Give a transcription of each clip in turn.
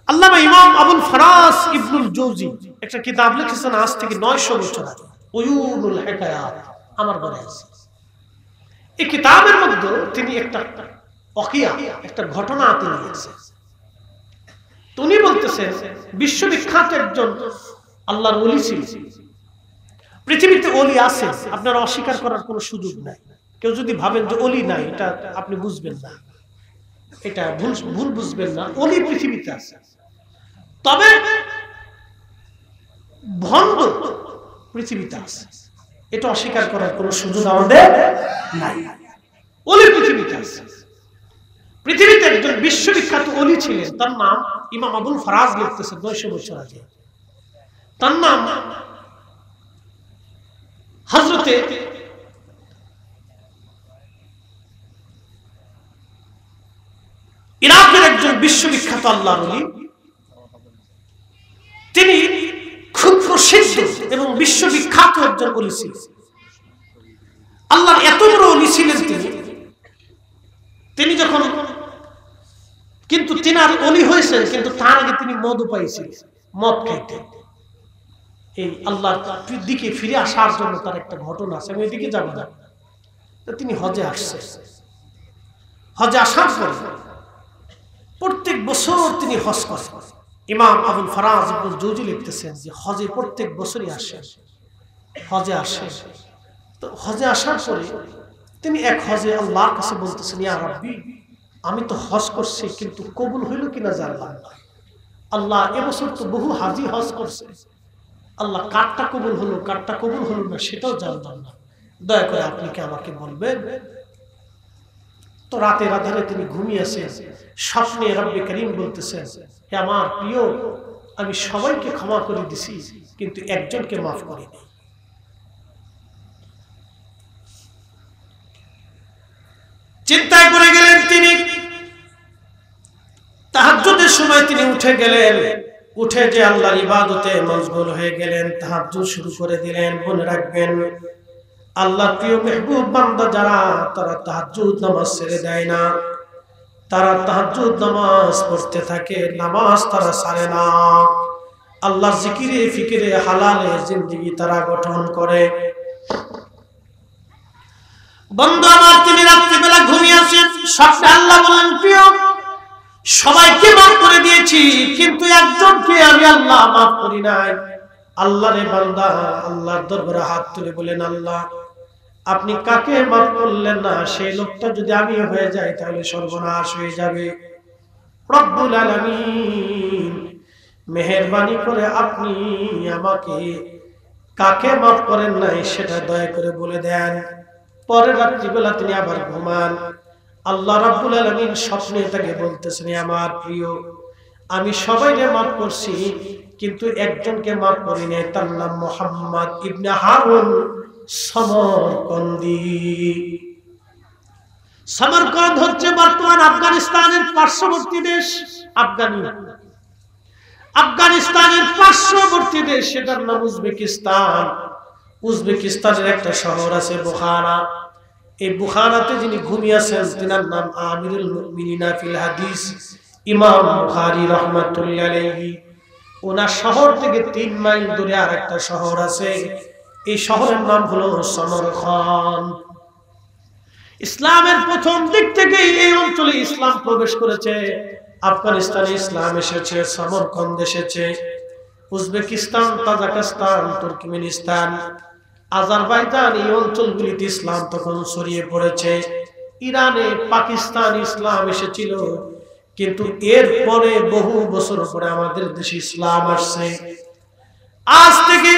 আল্লামা ইমাম আবুল ফারাজ ইবনুল জৌজি একটা কিতাব লিখেছেন আজ থেকে 900 বছর আগে, উয়ুনুল হিকায়াত, আমার ঘরে আছে। এই কিতাবের মধ্যে তিনি একটা ওয়াকিয়া, একটা ঘটনা তিনি লিখেছেন। উনি বলতেছেন বিশ্ববিখ্যাত একজন আল্লাহর ওলি ছিলেন। পৃথিবীতে ওলি আছে, আপনারা অস্বীকার করার কোনো সুযোগ নাই। কেউ যদি ভাবেন যে ওলি নাই, এটা আপনি বুঝবেন না, এটা ভুল বুঝবেন না। ওলি পৃথিবীতে আছে, তবে ভণ্ড পৃথিবীতে আছে, এটা অস্বীকার করার কোনো সুযোগ আমাদের নাই। ওলি পৃথিবীতে আছে। পৃথিবীতে একজন বিশ্ববিখ্যাত ওলি ছিলেন, তার নাম ইমাম আবুল ফারাজ লিখতেছেন 900 বছর আগে। তার নাম হযরতে ইরাকের একজন বিশ্ববিখ্যাত আল্লাহর ওলি। তিনি খুব প্রসিদ্ধ এবং বিশ্ববিখ্যাত একজন ওলি ছিলেন। আল্লাহর এত বড় ওলি ছিলেন তিনি যখন, কিন্তু তিনি আর ওলি হয়েছেন, কিন্তু তার আগে তিনি মদও পাইছিলেন, মদ খাইতেন। এই আল্লাহর দিকে ফিরে আসার জন্য তার একটা ঘটনা আছে, আমি এদিকে যাব না। তিনি হজে আসছেন। হজে আসার পরে প্রত্যেক বছর তিনি হজ করেন। ইমাম আবুল ফারাজ ইবনুল জৌজি লিখতেছেন যে হজে প্রত্যেক বছরই আসেন, হজে আসেন। তো হজে আসার পরে তিনি এক হজে আল্লাহর কাছে বলতেছেন, ইয়া রাব্বি, আমি তো হজ করছি, কিন্তু কবুল হইল কিনা জানলাম না। আল্লাহ, এবছর তো বহু হাজি হজ করছে, আল্লাহ কারটা কবুল হলো কারটা কবুল হলো না সেটাও জানলাম না, দয়া করে আপনি কি আমাকে বলবেন? তো রাতের আধারে তিনি ঘুমিয়েছেন, স্বপ্নে রব্বে করিম বলতেছেন, হে আমার প্রিয়, আমি সবাইকে ক্ষমা করে দিছি, কিন্তু একজনকে মাফ করিনি। চিন্তায় পড়ে গেলেন তিনি। তাহাজ্জুদের সময় তিনি উঠে গেলেন, উঠে যে আল্লাহর ইবাদতে মশগুল হয়ে গেলেন, তাহাজ্জুদ শুরু করে দিলেন। মনে রাখবেন, আল্লাহর প্রিয় মেহবুব বান্দা যারা, তারা তাহাজ্জুদ নামাজ ছেড়ে দেয় না, তারা তাহাজ্জুদ নামাজ পড়তে থাকে, নামাজ তারা ছাড়ে না। আল্লাহর জিকিরে ফিকিরে হালালে জিন্দেগি তারা গঠন করে। বন্ধু আমার, তিনি রাত্রিবেলা ঘুমিয়ে আছেন, স্বপ্নে আল্লাহ বলেন, প্রিয়, সবাইকে মাফ করে দিয়েছি, কিন্তু একজনকে আমি আল্লাহ মাফ করি নাই। আল্লাহরে বান্দা আল্লাহর দরবারে হাত তুলে বলেন, আল্লাহ, আপনি কাকে মাফ করলেন না? সেই লোকটা যদি আমি হয়ে যাই তাহলে সর্বনাশ হয়ে যাবে। রব্বুল আলামিন, মেহেরবানি করে আপনি আমাকে কাকে মাফ করেন নাই সেটা দয়া করে বলে দেন। পরের রাত্রিবেলা তিনি আবার ঘুমান। আল্লাহ রাব্বুল আলামিন স্বপ্নে তাকে বলতেছেন, আমার প্রিয়, আমি সবাইকে মাফ করছি, কিন্তু একজনকে মাফ করি নাই, তার নাম মুহাম্মদ ইবনে হারুন সমরকন্দি। সমরকন্দ হচ্ছে বর্তমান আফগানিস্তানের পার্শ্ববর্তী দেশ। আফগানিস্তানের পার্শ্ববর্তী দেশ, সেটার নাম উজবেকিস্তান। উজবেকিস্তানের একটা শহর আছে বুখারা। এই বুখারাতে যিনি ঘুমিয়েছেন তিনার নাম আমিরুল মুমিনিনা ফিল হাদিস ইমাম বুখারী রাহমাতুল্লাহি আলাইহি। ওনার শহর থেকে 3 মাইল দূরে আরেকটা শহর আছে, এই শহরের নাম হলো সমরকন্দ। ইসলামের প্রথম দিক থেকে এই অঞ্চলে ইসলাম প্রবেশ করেছে। আফগানিস্তানে ইসলাম এসেছে, সমরকন্দ এসেছে, উজবেকিস্তান, তাজিকিস্তান, তুর্কমেনিস্তান, আজারবাইজান, এই অঞ্চলগুলিতে ইসলাম তখন ছড়িয়ে পড়েছে। ইরানে, পাকিস্তান ইসলাম এসেছিল, কিন্তু এরপরে বহু বছর পরে আমাদের দেশে ইসলাম আসছে। আজ থেকে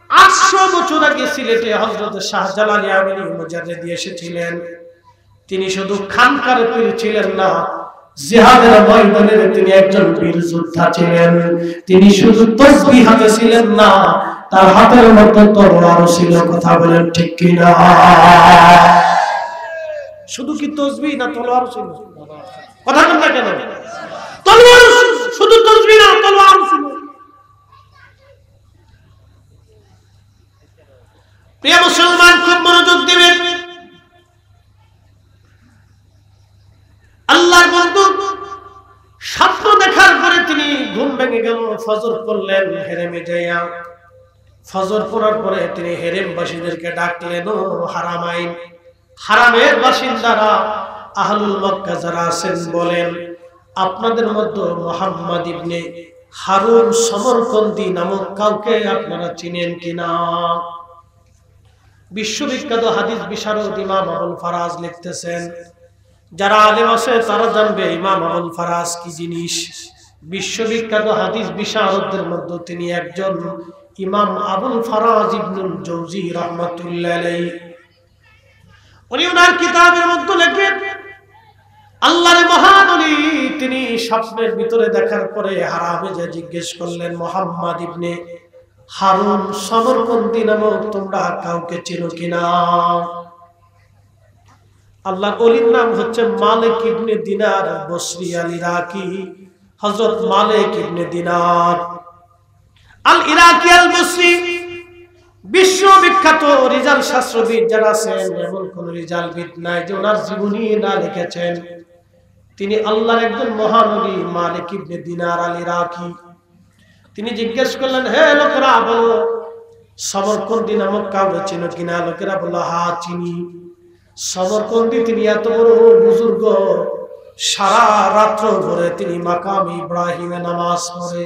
800 বছর আগে সিলেটে হযরত শাহজালাল আমিনী মুজাদ্দিদি এসেছিলেন। তিনি শুধু খানকার পীর ছিলেন না, জিহাদের ময়দানের তিনি একজন বীর যোদ্ধা ছিলেন। তিনি শুধু তাসবিহ হাতে ছিলেন না, তার হাতের মধ্যে তলোয়ার ছিল। কথা বলেন ঠিক কি না? শুধু কি তাসবিহ না তলোয়ার ছিল? কথা বলেন না কেন? তলোয়ার, শুধু তাসবিহ না, তলোয়ার ছিল। প্রিয় মুসলমান, খুব মনোযোগ দিবেন। আল্লাহর বন্ধু স্বপ্ন দেখার পরে তিনি ঘুম ভেঙে গেল, ফজর পড়লেন হেরেমে যাইয়া। ফজর পড়ার পরে তিনি হেরেমবাসীদেরকে ডাকলেন, ও হারামাইন, হারামের বাসিন্দারা, আহলুল মক্কা যারা আছেন, বলেন আপনাদের মধ্যে মুহাম্মদ ইবনে হারুন সমরকন্দি নামক কাউকে আপনারা চিনেন কিনা? বিশ্ববিখ্যাত হাদিস বিশারদ ইমাম আবুল ফারাজ লিখতেছেন, যারা আলেম আছে তারা জানবে ইমাম আবুল ফারাজ কি জিনিস। বিশ্ববিখ্যাত হাদিস বিশারদদের মধ্যে তিনি একজন, ইমাম আবুল ফারাজ ইবনুল জৌজি রাহমাতুল্লাহ আলাইহি। উনি ওনার কিতাবের মধ্যে লেখেন, আল্লাহর মহান ওলি তিনি স্বপ্নের ভিতরে দেখার পরে হারামে যে জিজ্ঞেস করলেন, মুহাম্মদ ইবনে হারুন সমরকন্দি নামক তোমরা কাউকে চেনো কিনা? আল্লাহর ওলির নাম হচ্ছে মালিক ইবনে দিনার বসরি আল ইরাকি। হযরত মালিক ইবনে দিনার আল ইরাকি আল বসরি বিশ্ববিখ্যাত রিজাল শাস্ত্রবিদ যারা আছেন, এমন কোন রিজালবিদ নাই যে ওনার জীবনী না লিখেছেন। তিনি আল্লাহর একজন মহান ওলি মালিক ইবনে দিনার আল ইরাকি। তিনি জিজ্ঞেস করলেন, হে লোকেরা বলো, সমরকন্দি নামক কাউকে চিনো কিনা? লোকেরা বলল, হ্যাঁ চিনি। সমরকন্দি তিনি এত বড় বুজুর্গ, সারা রাত্র ধরে তিনি মাকাম ইব্রাহিমে নামাজ পড়ে,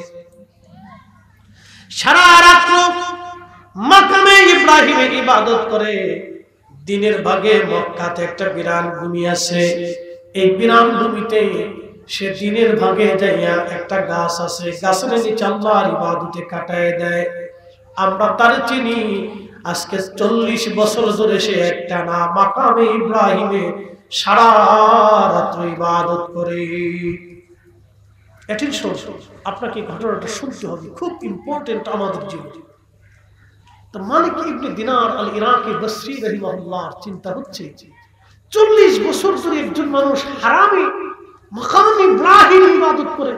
সারা রাত্র মাকামে ইব্রাহিমে ইবাদত করে। দিনের ভাগে মক্কাতে একটা বিরান ভূমি আছে, এই বিরান ভূমিতে সে দিনের ভাগে যাইয়া একটা গাছ আছে, গাছের নিচে আল্লাহর ইবাদতে কাটায় দেয়। আমরা তার চিনি, আজকে 40 বছর ধরে সে একটা না মাকামে ইব্রাহিমে সারা রাত্র ইবাদত করে। অ্যাটেনশন, আপনাকে ঘটনাটা শুনতে হবে, খুব ইম্পর্টেন্ট আমাদের জীবনে। তো মালিক ইবনে দিনার আল ইরাকি বসরি রাহিমাহুল্লাহ চিন্তা হচ্ছে, 40 বছর ধরে একজন মানুষ হারামে মাকাম ইব্রাহিম ইবাদত করে,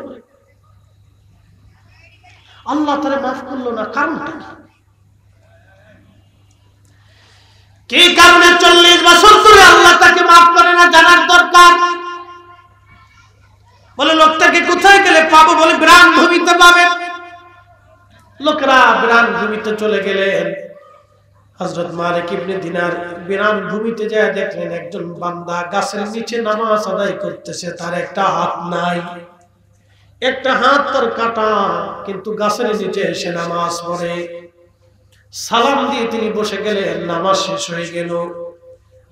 আল্লাহ তারে মাফ করলো না। কারণটা কি? কারণে 40 বছর ধরে আল্লাহ তাকে মাফ করে না জানার দরকার। বলে লোকটাকে কোথায় গেলে পাবো? বলে বিরান ভূমিতে পাবেন। লোকেরা বিরান ভূমিতে চলে গেলেন। হযরত মালিক ইবনে দিনার বিরান ভূমিতে যায় দেখলেন একজন বান্দা গাছের নিচে নামাজ আদায় করতেছে, তার একটা হাত নাই, একটা হাত তার কাটা, কিন্তু গাছের নিচে এসে নামাজ পড়ে। সালাম দিয়ে তিনি বসে গেলেন, নামাজ শেষ হয়ে গেল।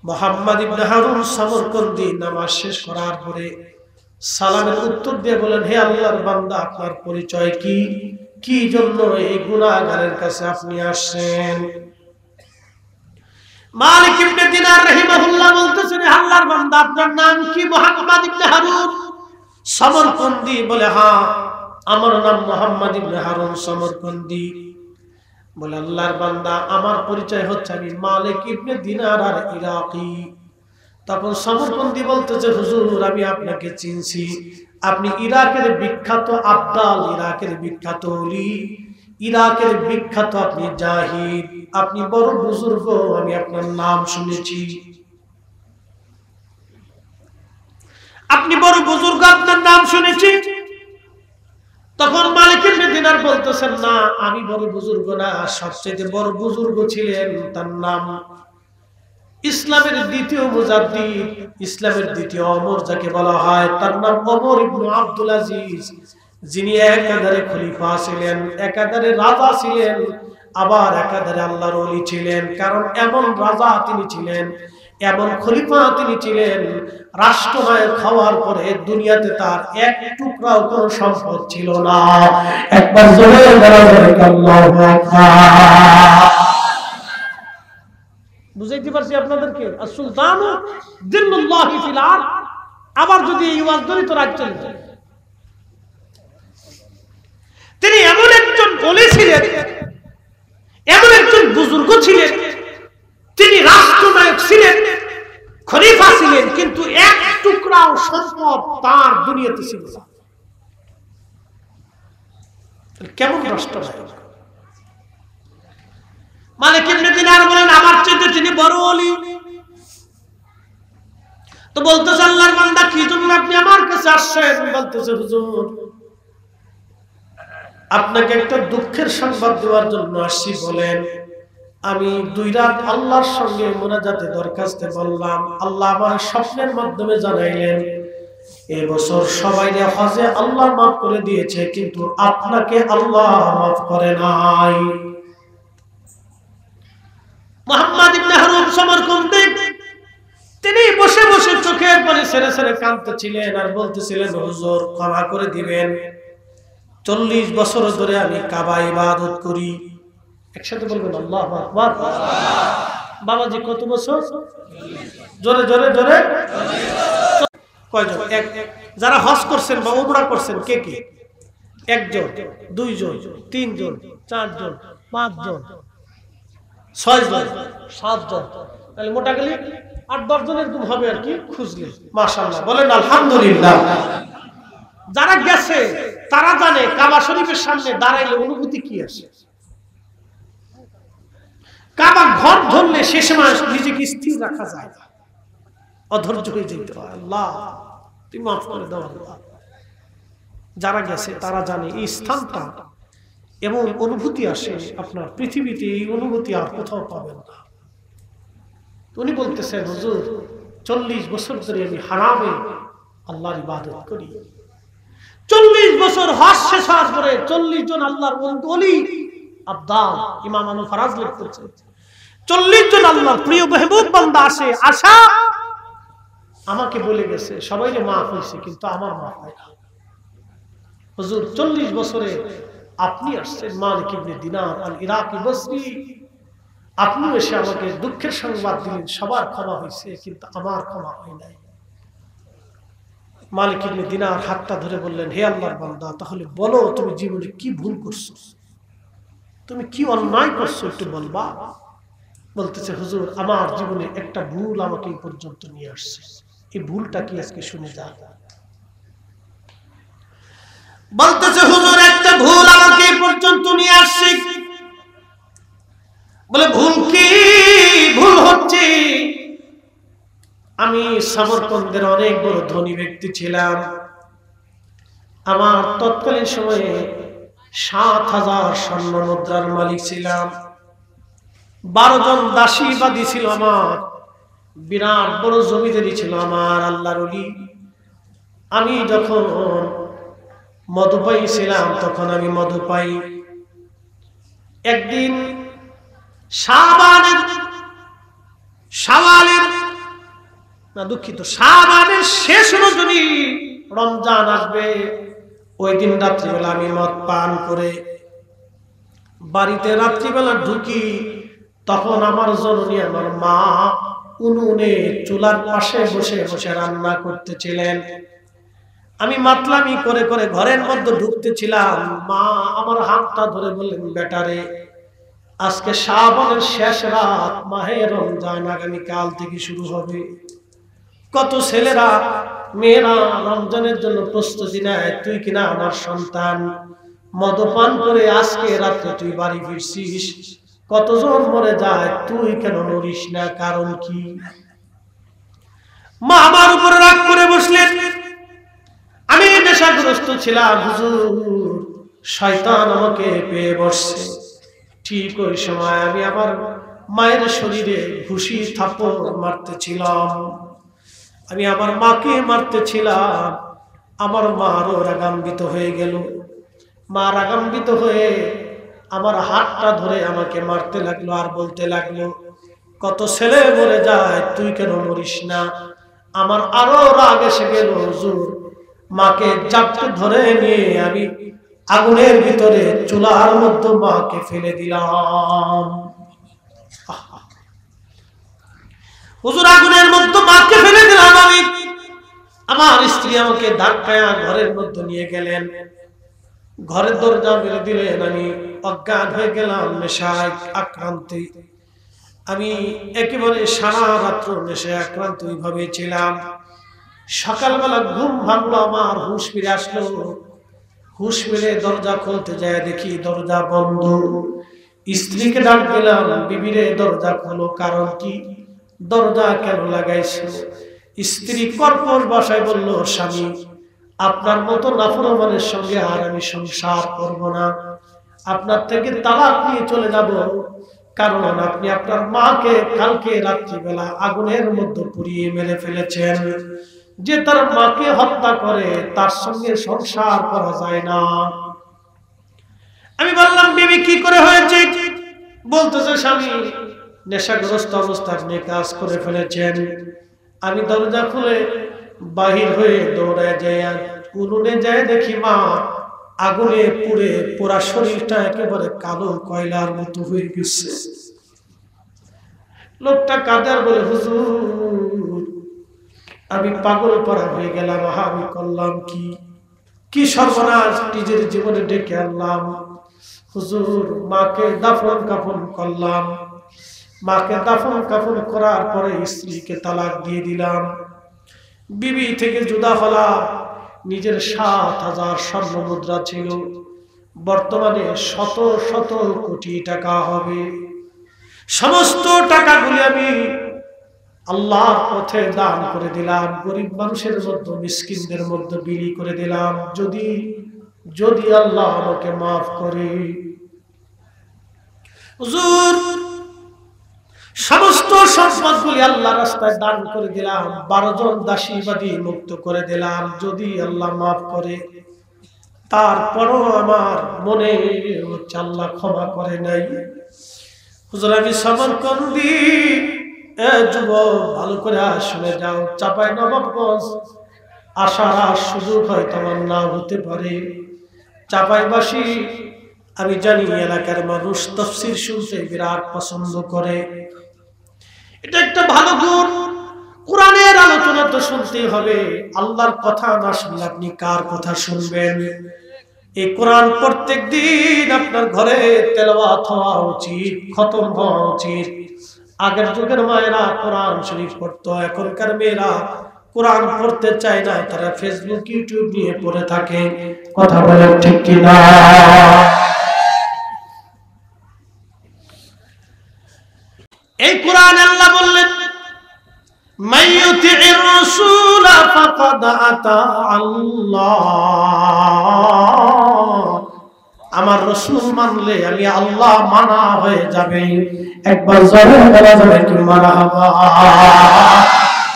মুহাম্মদ ইবনে হারুন সমরকন্দি নামাজ শেষ করার পরে সালামের উত্তর দিয়ে বলেন, হে আল্লাহর বান্দা, আপনার পরিচয় কি? কি জন্য এই গুনাহগারের কাছে আপনি আসছেন? মালিক ইবনে দিনার রাহিমাহুল্লাহ বলতেছেন, আল্লাহর বান্দা, আপনার নাম কি? মুহাম্মদ ইবনে হারুন সমরকন্দি। বলে, হ্যাঁ, আমার নাম মুহাম্মদ ইবনে হারুন সমরকন্দি। বলে, আল্লাহর বান্দা, আমার পরিচয় হচ্ছে আমি মালিক ইবনে দিনার আর ইরাকি। তখন সমরকন্দি বলতেছে, হুজুর, আমি আপনাকে চিনছি, আপনি ইরাকের বিখ্যাত আবদাল, ইরাকের বিখ্যাত ওলি, ইরাকের বিখ্যাত আপনি জাহিদ, আপনি বড় বুজুর্গ, আমি আপনার নাম শুনেছি, আপনি বড় বুজুর্গ, আপনার নাম শুনেছি। তখন মালিক ইবনে দিনার বলতেছেন, না, আমি বড় বুজুর্গ না, সবচেয়ে বড় বুজুর্গ ছিলেন, তার নাম ইসলামের দ্বিতীয় মুজাদ্দিদ, ইসলামের দ্বিতীয় ওমর যাকে বলা হয়, তার নাম ওমর ইবনে আব্দুল আজিজ, যিনি একাধারে খলিফা ছিলেন, একাধারে রাজা ছিলেন, আবার একাধারে আল্লাহর ওলি ছিলেন। কারণ এমন রাজা তিনি ছিলেন, এমন খলিফা তিনি ছিলেন, রাষ্ট্রনায়ক হওয়ার পরে দুনিয়াতে তার এক টুকরাও কোনো সম্পদ ছিল না। একবার জোরে বলুন আল্লাহু আকবার। বুঝাইতে পারছি আপনাদেরকে? আর-সুলতানু জিল্লুল্লাহি ফিল আরদ। আবার যদি এই ওয়াজ ধরি তো রাত চলে যায়। তিনি এমন একজন ওলি ছিলেন, এমন একজন বুজুর্গ ছিলেন, তিনি রাষ্ট্রনায়ক ছিলেন, খলিফা ছিলেন, কিন্তু এক টুকরাও সম্পদ তার দুনিয়াতে ছিল না। কেমন রাষ্ট্রনায়ক! মালিক ইবনে দিনার বলেন, আমার চেয়ে তিনি বড় ওলি। তো বলতেছে, আল্লাহর বান্দা, কি জন্য আপনি আমার কাছে আসছেন? বলতেছে, হুজুর, আপনাকে একটা দুঃখের সংবাদ দেওয়ার জন্য আসছি। বলেন। আমি 2 রাত আল্লাহর সঙ্গে মুনাজাতে দরখাস্তে বললাম, আল্লাহ আমার স্বপ্নের মাধ্যমে জানাইলেন এবছর সবাইরে হজে আল্লাহ মাফ করে দিয়েছে, কিন্তু আপনাকে আল্লাহ মাফ করে নাই। মুহাম্মদ ইবনে হারুন সমরকন্দি তিনি বসে বসে চোখের পানি ছেড়ে ছেড়ে কাঁদতেছিলেন আর বলতেছিলেন, হুজুর ক্ষমা করে দিবেন, 40 বছর ধরে আমি কাবা ইবাদত করি। একসাথে বলবেন আল্লাহু আকবার। বাবাজি কত বছর? জোরে জোরে জোরে। কয়জন? যারা হজ করছেন বা উমরা করছেন কে কে? 1 জন, 2 জন, 3 জন, 4 জন, 5 জন, 6 জন, 7 জন, তাহলে মোটা গেলে 8-10 জন এরকম হবে আর কি খুঁজলে। মাশাআল্লাহ, বলেন আলহামদুলিল্লাহ। যারা গেছে তারা জানে কাবা শরীফের সামনে দাঁড়াইলে অনুভূতি কি আসে। কাবা ঘর ধরলে সে সময় নিজেকে স্থির রাখা যায় না, অধৈর্য হয়ে যেতে হয়। আল্লাহ তুমি মাফ করে দাও আল্লাহ। যারা গেছে তারা জানে এই স্থানটা এমন অনুভূতি আসে, আপনার পৃথিবীতে এই অনুভূতি আর কোথাও পাবেন না। উনি বলতেছেন, হুজুর 40 বছর ধরে আমি হারামে আল্লাহর ইবাদত করি। 40 বছর হজ শেষ হওয়ার পরে 40 জন আল্লাহর ওলি আব্দাল, ইমাম আনু ফারাজ লিখতেছেন, 40 জন আল্লাহর প্রিয় মেহবুব বান্দা আসে, আশা আমাকে বলে গেছে সবাইকে মাফ হয়েছে, কিন্তু আমার মাফ হয় না। হুজুর 40 বছরে আপনি আসছেন, মালিক ইবনে দিনার আল ইরাকি বসরি, আপনি এসে আমাকে দুঃখের সংবাদ দিলেন সবার ক্ষমা হয়েছে, কিন্তু আমার ক্ষমা হয় নাই। মালিক ইবনে দিনার হাতটা ধরে বললেন, হে আল্লাহর বান্দা, তাহলে বলো তুমি জীবনে কি ভুল করছো, তুমি কি অন্যায় করছো, একটু বলবা। বলতেছে, হুজুর আমার জীবনে একটা ভুল আমাকে এই পর্যন্ত নিয়ে আসছে, এই ভুলটা কি আজকে শুনে যা। বলতেছে, হুজুর একটা ভুল আমাকে এই পর্যন্ত নিয়ে আসছে। বলে ভুল কি? ভুল হচ্ছে আমি সমরকন্দের অনেক বড় ধনী ব্যক্তি ছিলাম। আমার তৎকালীন সময়ে 7,000 স্বর্ণ মুদ্রার মালিক ছিলাম। 12 জন দাসীবাদী ছিল আমার, বিরাট বড় জমিদারি ছিল আমার আল্লাহর ওলি। আমি যখন মধুপাই ছিলাম তখন আমি মধুপাই। একদিন শাবানের শেষ রজনী, রমজান আসবে, ওই দিন রাত্রিবেলা আমি মদ পান করে বাড়িতে রাত্রিবেলা ঢুকি। তখন আমার জননী, আমার মা উনুনে চুলার পাশে বসে বসে রান্না করতেছিলেন। আমি মাতলামি করে করে ঘরের মধ্যে ঢুকতেছিলাম। মা আমার হাতটা ধরে বললেন, বেটারে আজকে শাবানের শেষ রাত, মাহে রমজান আগামী কাল থেকে শুরু হবে। কত ছেলেরা মেয়েরা রমজানের জন্য প্রস্তুতি নেয়, তুই কিনা আমার সন্তান মদপান করে আজকে রাত্রে তুই বাড়ি ফিরছিস। কতজন মরে যায়, তুই কেন মরিস না, কারণ কি? মা আমার উপরে রাগ করে বসলেন। আমি নেশাগ্রস্ত ছিলাম, হুজুর শয়তান আমাকে পেয়ে বসছে। ঠিক ওই সময় আমি আমার মায়ের শরীরে ঘুষি থাপ্পড় মারতেছিলাম, আমি আমার মাকে মারতেছিলাম। আমার মা আরো রাগান্বিত হয়ে গেল। মা রাগান্বিত হয়ে আমার হাতটা ধরে আমাকে মারতে লাগলো আর বলতে লাগলো, কত ছেলে মরে যায়, তুই কেন মরিস না? আমার আরো রাগ এসে গেল। হুজুর মাকে জাপটে ধরে নিয়ে আমি আগুনের ভিতরে চুলার মধ্যে মাকে ফেলে দিলাম। হুজুর আগুনের মধ্যে মাকে ফেলে দিলাম আমি। আমার স্ত্রী আমাকে ধাক্কায় ঘরের মধ্যে নিয়ে গেলেন, ঘরের দরজা মেরে দিলেন। আমি অজ্ঞান হয়ে গেলাম, নেশায় আক্রান্তে। আমি একেবারে সারা রাত্র নেশায় আক্রান্ত এইভাবে ছিলাম। সকালবেলা ঘুম ভাঙলো, আমার হুঁশ ফিরে আসলো। হুঁশ ফিরে দরজা খুলতে যায়, দেখি দরজা বন্ধ। স্ত্রীকে ডাক দিলাম, বিবিরে দরজা খোলো, কারণ কি, দরজা কেন লাগাইছো? স্ত্রী কর্কশ ভাষায় বলল, স্বামী আপনার মতো নাফরমানের সঙ্গে আর আমি সংসার করব না, আপনার থেকে তালাক নিয়ে চলে যাব, কারণ আপনি আপনার মাকে কালকে রাত্রিবেলা আগুনের মধ্যে পুড়িয়ে মেরে ফেলেছেন। যে তার মাকে হত্যা করে তার সঙ্গে সংসার করা যায় না। আমি বললাম, বিবি কি করে হয়েছে? বলতেছে, স্বামী নেশাগ্রস্ত অবস্থায় আপনি কাজ করে ফেলেছেন। আমি দরজা খুলে বাহির হয়ে দৌড়ায় যায়, উনুনে যায় দেখি মা আগুনে পুড়ে পুরা শরীরটা একেবারে কালো কয়লার মতো হয়ে গেছে। লোকটা কাঁদার বলে, হুজুর আমি পাগল পড়া হয়ে গেলাম, আমি করলাম কি সর্বনাশ নিজের জীবনে ডেকে আনলাম। হুজুর মাকে দাফন কাফন করলাম, মাকে দাফন কাফন করার পরে স্ত্রীকে তালাক দিয়ে দিলাম, বিবি থেকে জুদা হলাম। নিজের ৭,০০০ স্বর্ণ মুদ্রা ছিল, বর্তমানে শত শত কোটি টাকা হবে। সমস্ত টাকাগুলি আমি আল্লাহর পথে দান করে দিলাম, গরিব মানুষের মধ্যে মিসকিনদের মধ্যে বিলি করে দিলাম, যদি আল্লাহ আমাকে মাফ করে। হুজুর সমস্ত সম্পদগুলি আল্লাহর রাস্তায় দান করে দিলাম, 12 জন দাসীবাদী মুক্ত করে দিলাম, যদি আল্লাহ মাফ করে। তারপরও আমার মনে হচ্ছে আল্লাহ ক্ষমা করে নাই। হুজুর আমি সমরকন্দি, যুবক ভালো করে শুনে যাও, চাঁপাইনবাবগঞ্জ আসার সুযোগ হয়তো আমার না হতে পারে। চাঁপাইবাসী আমি জানি এলাকার মানুষ তাফসীর শুনতে বিরাট পছন্দ করে, এটা একটা ভালো গুণ। কোরআনের আলোচনা তো শুনতেই হবে, আল্লাহর কথা না শুনলে আপনি কার কথা শুনবেন? এই কোরআন প্রত্যেক দিন আপনার ঘরে তেলাওয়াত হওয়া উচিত, খতম হওয়া উচিত। আগের যুগের মায়েরা কোরআন শরীফ পড়তো, এখনকার মেয়েরা কোরআন পড়তে চায় না, তারা ফেসবুক ইউটিউব নিয়ে পড়ে থাকে। কথা বলেন ঠিক কিনা? এই কোরআন আল্লাহ বললেন, মাইয়ুতির রাসূল ফাকাদ আতা আল্লাহ, আমার রাসূল মানলে আমি আল্লাহ মানা হয়ে যাবে। একবার জোরে বলা যাবে কি মারহাবা।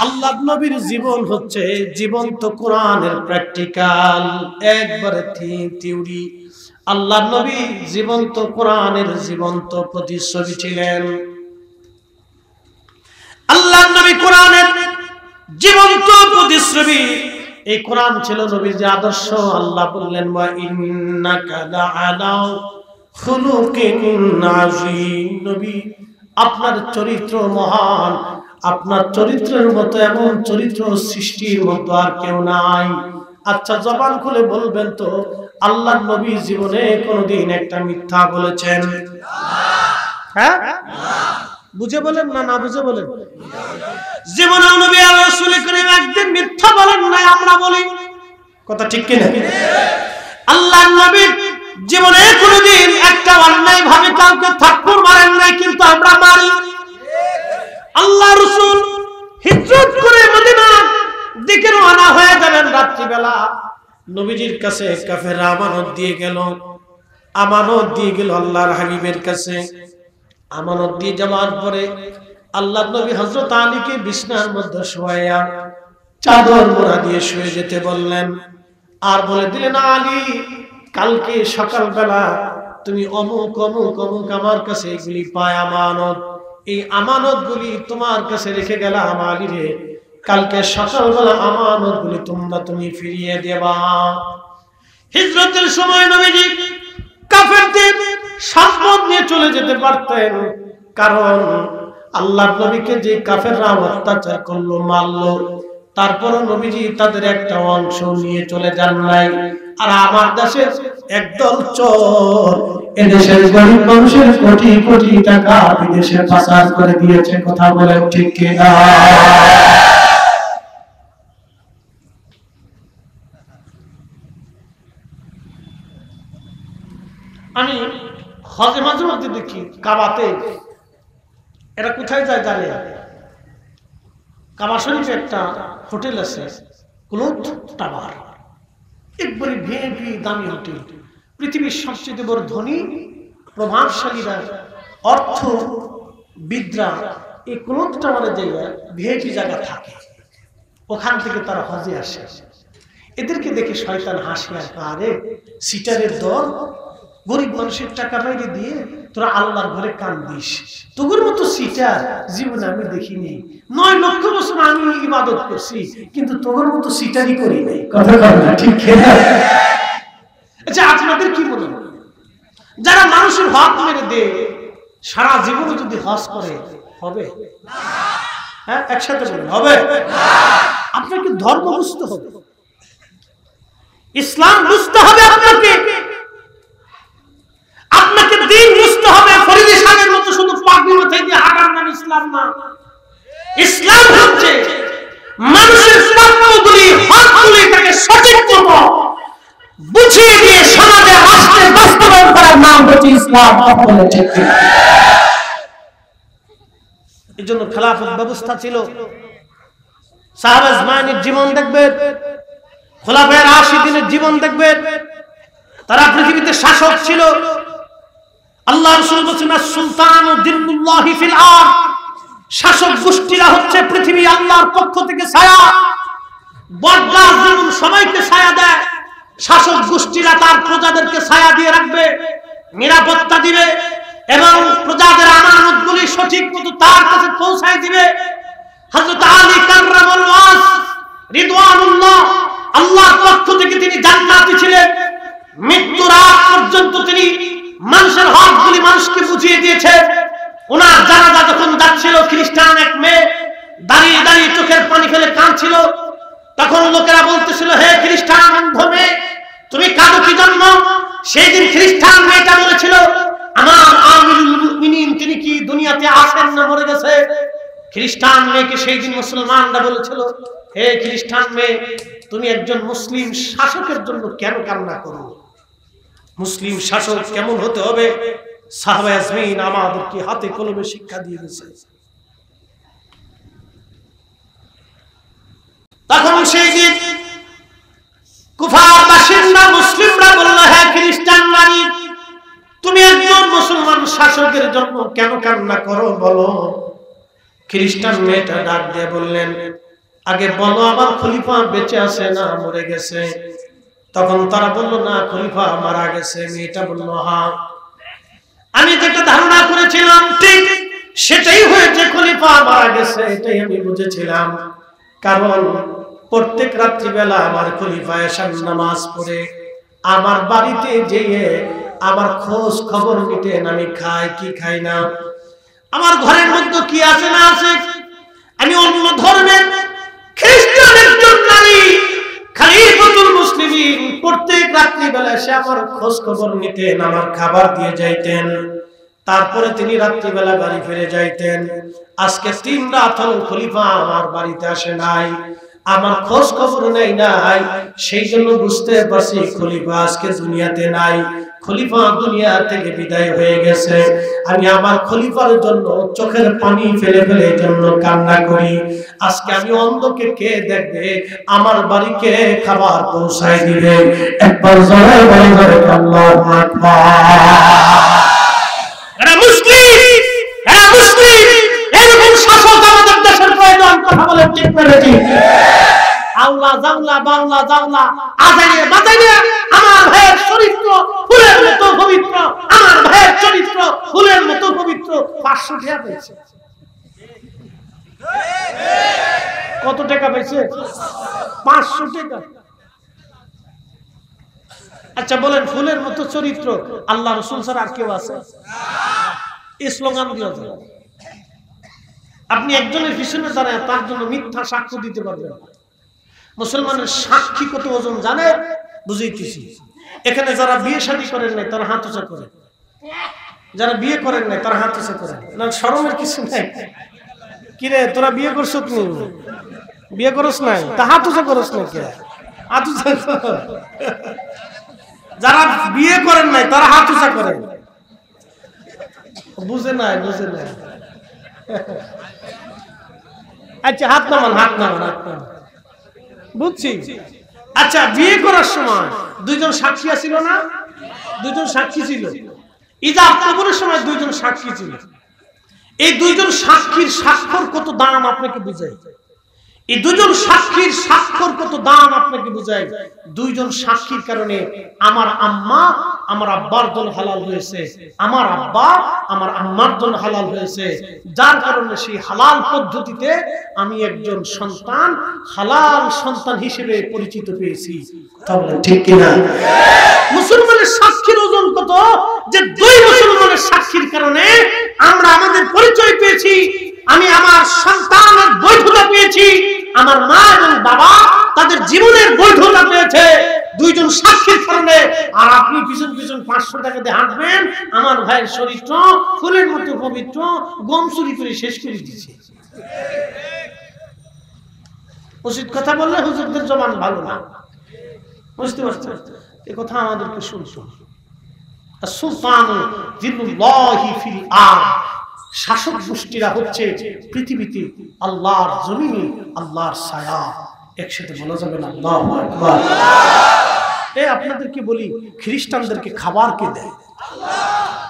আল্লাহর নবীর জীবন হচ্ছে জীবন্ত কোরআনের প্র্যাকটিক্যাল, একবারে থিওরি। আল্লাহর নবী জীবন্ত কোরআনের জীবন্ত প্রতিচ্ছবি ছিলেন। আল্লাহর নবী কোরআনের জীবন্ত প্রতিচ্ছবি। এই কোরআন ছিল নবীর যে আদর্শ। আল্লাহ বললেন, ওয়া ইন্নাকা লাআলা খুলুকিন আযীম। নবী আপনার চরিত্র মহান, আপনার চরিত্রের মতো এমন চরিত্র সৃষ্টির মতো আর কেউ নাই। আচ্ছা জবান খুলে বলবেন তো, আল্লাহর নবী জীবনে কোনোদিন একটা মিথ্যা বলেছেন? হ্যাঁ, বুঝে বলেন না, না বুঝে বলেন? জীবনে নবী আর রাসূল করিম একদিন মিথ্যা বলেন নাই, আমরা বলি। কথা ঠিক কিনা? আল্লাহর নবী জীবনে কোনোদিন একটা অন্যায় ভাবে কাউকে থাপ্পড় মারেন নাই, কিন্তু আমরা মারি। আল্লাহ রাসূল হিজরত করে মদিনার দিকে রওনা হয়ে যাবেন রাত্রিবেলা। নবীজির কাছে কাফেররা আমানত দিয়ে গেল, আল্লাহর হাবিবের কাছে। আমানত দিয়ে যাওয়ার পরে আল্লাহর নবী হযরত আলীকে বিছানার মধ্যে শোয়ায়া চাদর মোড়া দিয়ে শুয়ে যেতে বললেন, আর বলে দিলেন, আলী কালকে সকালবেলা তুমি অমুক অমুক অমুক আমার কাছে এগুলি পায় আমানত, এই আমানতগুলি তোমার কাছে রেখে গেলাম আলী রে, কালকে সকালবেলা আমানতগুলি তুমি ফিরিয়ে দেবা। হিজরতের সময় নবীজি কাফেরদের সম্পদ নিয়ে চলে যেতে পারতেন, কারণ আল্লাহর নবীকে যে কাফেররা অত্যাচার করলো, মারলো, তারপরও নবীজি তাদের একটা অংশ নিয়ে চলে যান নাই। আর আমার দেশের একদল চোর এদেশের গরিব মানুষের কোটি কোটি টাকা বিদেশে পাচার করে দিয়েছে। কথা বলেন ঠিক কিনা? আমি হজে মাঝে মাঝে দেখি কাবাতে, এরা কোথায় যায় জানে? কাবা শরীফে একটা হোটেল আছে, ক্লোথ টাওয়ার। একবারে ভিআইপি দামি হোটেল, পৃথিবীর সবচেয়ে বড় ধনী প্রভাবশালীরা অর্থবিদরা এই কোন টাওয়ারে জায়গা ভিআইপি জায়গা থাকে, ওখান থেকে তারা হজে আসে। এদেরকে দেখে শয়তান হাসে আর আরে সিটারের দল, গরিব মানুষের টাকা বাইরে দিয়ে তোরা আল্লাহর ঘরে কান দিস, তোর মতো সিটার জীবনে আমি দেখিনি। 9 লক্ষ বছর আমি ইবাদত করছি, কিন্তু তোর মতো সিটারই করি নাই। কথা বল না, ঠিক? আচ্ছা, আপনাদের কি মনে হয় যারা মানুষের হক মেরে দেয় সারা জীবনে যদি হজ করে হবে? হ্যাঁ, একসাথে বলুন, হবে? আপনাকে ধর্ম বুঝতে হবে, ইসলাম বুঝতে হবে, আপনাকে দ্বীন বুঝতে হবে। ফরিদ সাহেবের মতো শুধু পাগড়ি মাথায় দিয়ে হাঁটার নাম ইসলাম না। ইসলাম হচ্ছে মানুষের প্রাপ্যগুলি, হকগুলি তাকে সঠিক মতো বুঝিয়ে দিয়ে সমাজে রাষ্ট্রে বাস্তবায়ন করার নাম হচ্ছে ইসলাম। এই জন্য খেলাফত ব্যবস্থা ছিল। সাহাবা আজমাইনের জীবন দেখবেন, খোলাফায়ে রাশিদিনের জীবন দেখবেন, তারা পৃথিবীতে শাসক ছিল। আল্লাহ রাসূল বলেছেন সুলতানু দিল্লুল্লাহি ফিল আরদ, শাসক গোষ্ঠীরা হচ্ছে পৃথিবী আল্লাহর পক্ষ থেকে ছায়া। বদগাছ যেমন সবাইকে ছায়া দেয়, শাসক গোষ্ঠীরা তার প্রজাদেরকে ছায়া দিয়ে রাখবে, নিরাপত্তা দিবে এবং প্রজাদের আমানতগুলি সঠিক মতো তার কাছে পৌঁছায় দিবে। হযরত আলী কাররামাল্লাহ রিদওয়ানুল্লাহ, আল্লাহর পক্ষ থেকে তিনি জান্নাতি ছিলেন। মৃত্যুর আগ পর্যন্ত তিনি মানুষের হকগুলি মানুষকে বুঝিয়ে দিয়েছেন। ওনার জানাজা যখন যাচ্ছিল, খ্রিস্টান এক মেয়ে দাঁড়িয়ে দাঁড়িয়ে চোখের পানি ফেলে কাঁদছিল। তখন লোকেরা বলতেছিল, হে খ্রিস্টান অন্ধ মেয়ে, তুমি কাঁদো কি জন্য? সেই দিন খ্রিস্টান মেয়েটা বলেছিল, আমার আমিরুল মুমিনিন তিনি কি দুনিয়াতে আছেন না মরে গেছে? খ্রিস্টান মেয়েকে সেই দিন মুসলমানরা বলেছিল, হে খ্রিস্টান মেয়ে, তুমি একজন মুসলিম শাসকের জন্য কেন কান্না করো? মুসলিম শাসক কেমন হতে হবে সাহাবা আজমাইন আমাদেরকে হাতে কলমে শিক্ষা দিয়ে গেছে। তখন সেই দিন কুফার বাসিন্দা মুসলিমরা বলল, হে খ্রিস্টান নারী, তুমি একজন মুসলমান শাসকের জন্য কেন কান্না করো বলো? খ্রিস্টান মেয়েটা ডাক দিয়ে বললেন, আগে বলো আমার খলিফা বেঁচে আছে না মরে গেছে? তখন তারা বলল, না খলিফা মারা গেছে। মেয়েটা বলল, হ্যাঁ, আমি যেটা ধারণা করেছিলাম ঠিক সেটাই হয়েছে, খলিফা মারা গেছে, এটাই আমি বুঝেছিলাম। কারণ প্রত্যেক রাত্রিবেলা আমার খলিফা এশার নামাজ পড়ে আমার বাড়িতে যেয়ে আমার খোঁজ খবর নিতেন, আমি খাই কি খাই না, আমার ঘরের মধ্যে কি আছে না আছে। আমি অন্য ধর্মের খ্রিস্টান একজন নারী খলিফাতুল মুসলিমিন, প্রত্যেক রাত্রিবেলা এসে আমার খোঁজ খবর নিতেন, আমার খাবার দিয়ে যাইতেন, তারপরে তিনি রাত্রিবেলা বাড়ি ফিরে যাইতেন। আজকে 3 রাত হলো খলিফা আমার বাড়িতে আসে নাই, আমার খোঁজ খবর নেই নাই, সেই জন্য বুঝতে পারছি খলিফা আজকে দুনিয়াতে নাই, খলিফা দুনিয়া থেকে বিদায় হয়ে গেছে। আমি আমার খলিফার জন্য চোখের পানি ফেলে ফেলে জন্য কান্না করি। আজকে আমি অন্ধকে কে দেখবে, আমার বাড়িকে খাবার পৌঁছায় দিবে। একবার জোরে বলে আল্লাহু আকবার। এরা মুসলিম, এরা মুসলিম, এরকম শাসক আমাদের দেশের প্রয়োজন। কথা বলে ঠিক পেরেছি? আল্লাহ জাউলা বাউলা জাউলা আজাইয়ে বাজাইয়ে আমার ভাইয়ের চরিত্র ফুলের মতো পবিত্র, আমার ভাইয়ের চরিত্র ফুলের মতো পবিত্র। 500 টাকা পেয়েছে। কত টাকা পেয়েছে? 500 টাকা। আচ্ছা বলেন, ফুলের মতো চরিত্র আল্লাহ রাসূল ছাড়া আর কেউ আছে? এই স্লোগান দিয়ে আপনি একজনের পিছনে দাঁড়ায় তার জন্য মিথ্যা সাক্ষ্য দিতে পারবেন। মুসলমানের সাক্ষী কত ওজন জানে? বুঝাইতেছি। এখানে যারা বিয়ে শাদী করেন নাই তারা হাত উঁচা করেন, যারা বিয়ে করেন নাই তারা হাত উঁচা করেন। না শরমের কিছু নাই। কিরে তোরা বিয়ে করছো? তুমি বিয়ে করস নাই তা হাত উঁচা করস না কে? হাত উঁচা কর। যারা বিয়ে করেন নাই তারা হাত উঁচা করেন। বুঝে নাই, বুঝে নাই। আচ্ছা হাত নামান, হাত নামান, হাত নামান। বুঝছি আচ্ছা, বিয়ে করার সময় দুইজন সাক্ষী ছিল না? দুইজন সাক্ষী ছিল। ইজাব কবরের সময় দুইজন সাক্ষী ছিল। এই দুইজন সাক্ষীর স্বাক্ষর কত দাম আপনাকে বুঝাই। এই দুজন সাক্ষীর স্বাক্ষর কত দাম আপনাকে বুঝাই। দুইজন সাক্ষীর কারণে আমার আম্মা আমার আব্বার জন্য হালাল হয়েছে, আমার আব্বা আমার আম্মার জন্য হালাল হয়েছে, যার কারণে সেই হালাল পদ্ধতিতে আমি একজন সন্তান হালাল সন্তান হিসেবে পরিচিত পেয়েছি। ঠিক কিনা? মুসলমানের সাক্ষীর ওজন কত, যে দুই মুসলমানের সাক্ষীর কারণে আমরা আমাদের পরিচয় পেয়েছি। আমি আমার সন্তানের বৈধতা পেয়েছি, আমার মা এবং বাবা তাদের জীবনের বৈধতা পেয়েছে দুইজন সাক্ষীর কারণে। আর আপনি পিছন পিছন 500 টাকা দিয়ে হাঁটবেন, আমার ভাইয়ের চরিত্র ফুলের মতো পবিত্র, গম চুরি করে শেষ করে দিচ্ছে। উচিত কথা বললে হুজুরদের জবান ভালো না, বুঝতে পারছেন? এই কথা আমাদেরকে শুনছো। সুলতান জিল্লুল্লাহি ফিল আরদ, শাসক গোষ্ঠীরা হচ্ছে পৃথিবীতে আল্লাহর জমিনে আল্লাহর ছায়া। একসাথে বলা যাবে না আল্লাহু আকবার। আপনাদেরকে বলি, খ্রিস্টানদেরকে খাবার কে দেয়?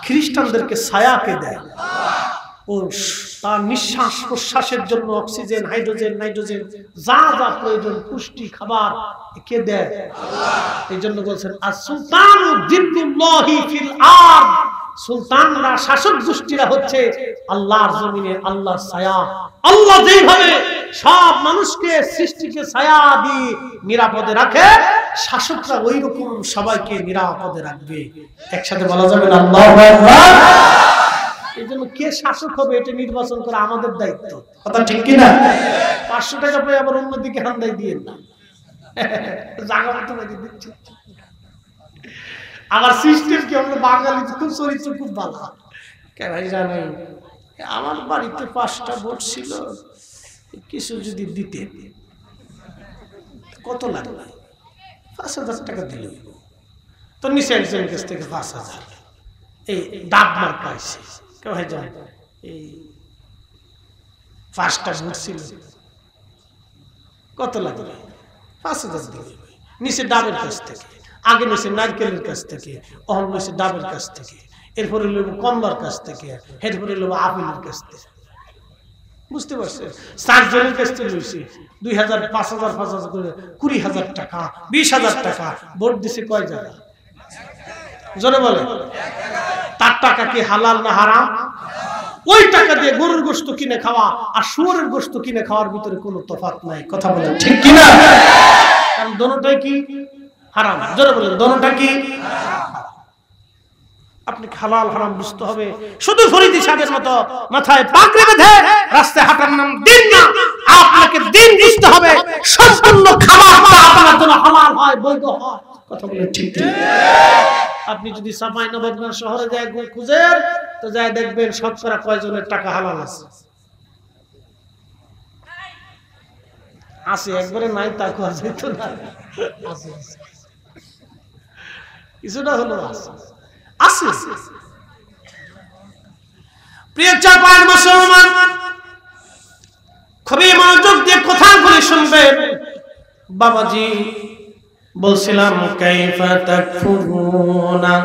খ্রিস্টানদেরকে ছায়া কে দেয়? ও তার নিঃশ্বাস প্রশ্বাসের জন্য অক্সিজেন, হাইড্রোজেন, নাইট্রোজেন যা যা প্রয়োজন, পুষ্টি, খাবার কে দেয়? এই জন্য বলছেন আস-সুলতানু জিল্লুল্লাহি ফিল আরদ, সুলতানরা শাসক গোষ্ঠীরা হচ্ছে আল্লাহর জমিনে আল্লাহর ছায়া। আল্লাহ যেভাবে সব মানুষকে সৃষ্টিকে ছায়া দিয়ে নিরাপদে রাখে, শাসকরা ওই রকম সবাইকে নিরাপদে রাখবে। একসাথে বলা যাবে না আল্লাহু আকবার। এই জন্য কে শাসক হবে এটা নির্বাচন করা আমাদের দায়িত্ব। কথা ঠিক কিনা? 500 টাকা পেয়ে আবার অন্যদিকে হান্দাই দিয়ে না, জায়গা মতো বাজি দিচ্ছে। আমার সিস্টেম কি, আমরা বাঙালি খুব চরিত্র খুব ভালো। কে ভাই জানেন, আমার বাড়িতে 5টা ভোট ছিল, কিছু যদি দিতে কত লাগবে? 5000 টাকা দিল। তো নিচে একজনের কাছ থেকে 5000 এই ডাব মার্কা আছে। কে ভাই জানেন, এই 5টা ভোট ছিল, কত লাগবে? 5000 দিল। নিচে ডাবের কাছ থেকে, আগে নিচে নারকেলের কাছ থেকে, অহন নিচে ডাবের কাছ থেকে, এরপরে লোক কমলার কাছ থেকে, এরপরে লোক আপেলের কাছ থেকে। বুঝতে পারছেন? 4 জনের কাছ থেকে লইছি 2000, 5000, 5000 করে 20000 টাকা, 20000 টাকা। ভোট দিছে কয় জায়গা? জোরে বলে। তার টাকা কি হালাল না হারাম? ওই টাকা দিয়ে গরুর গোশত কিনে খাওয়া আর শুয়োরের গোশত কিনে খাওয়ার ভিতরে কোনো তফাৎ নাই। কথা বলেন ঠিক কিনা? কারণ দোনোটাই কি হারাম। জোরে বলেন, দোনোটা কি? আপনি হালাল হারাম বুঝতে হবে। শুধু ফরিদি সাহেবের মতো মাথায় পাগড়ি বেঁধে রাস্তায় হাঁটার নাম দিন না। আপনাকে দিন বুঝতে হবে, সম্পূর্ণ খাবারটা আপনার জন্য হালাল হয়, বৈধ হয়। কথা বলেন ঠিক ঠিক? আপনি যদি চাঁপাইনবাবগঞ্জ শহরে যায় খুঁজেন, তো যায় দেখবেন শতকরা কয়জনের টাকা হালাল আছে। আছে, একবারে নাই তা কোয়া যেত না। আছে কিছুটা হলো আছে। আছে প্রিয় চাঁপাইন মুসলমান, খুবই মনোযোগ দিয়ে কথাগুলি শুনবেন। বাবাজি বলছিলাম, কাইফা তাকফুরুনা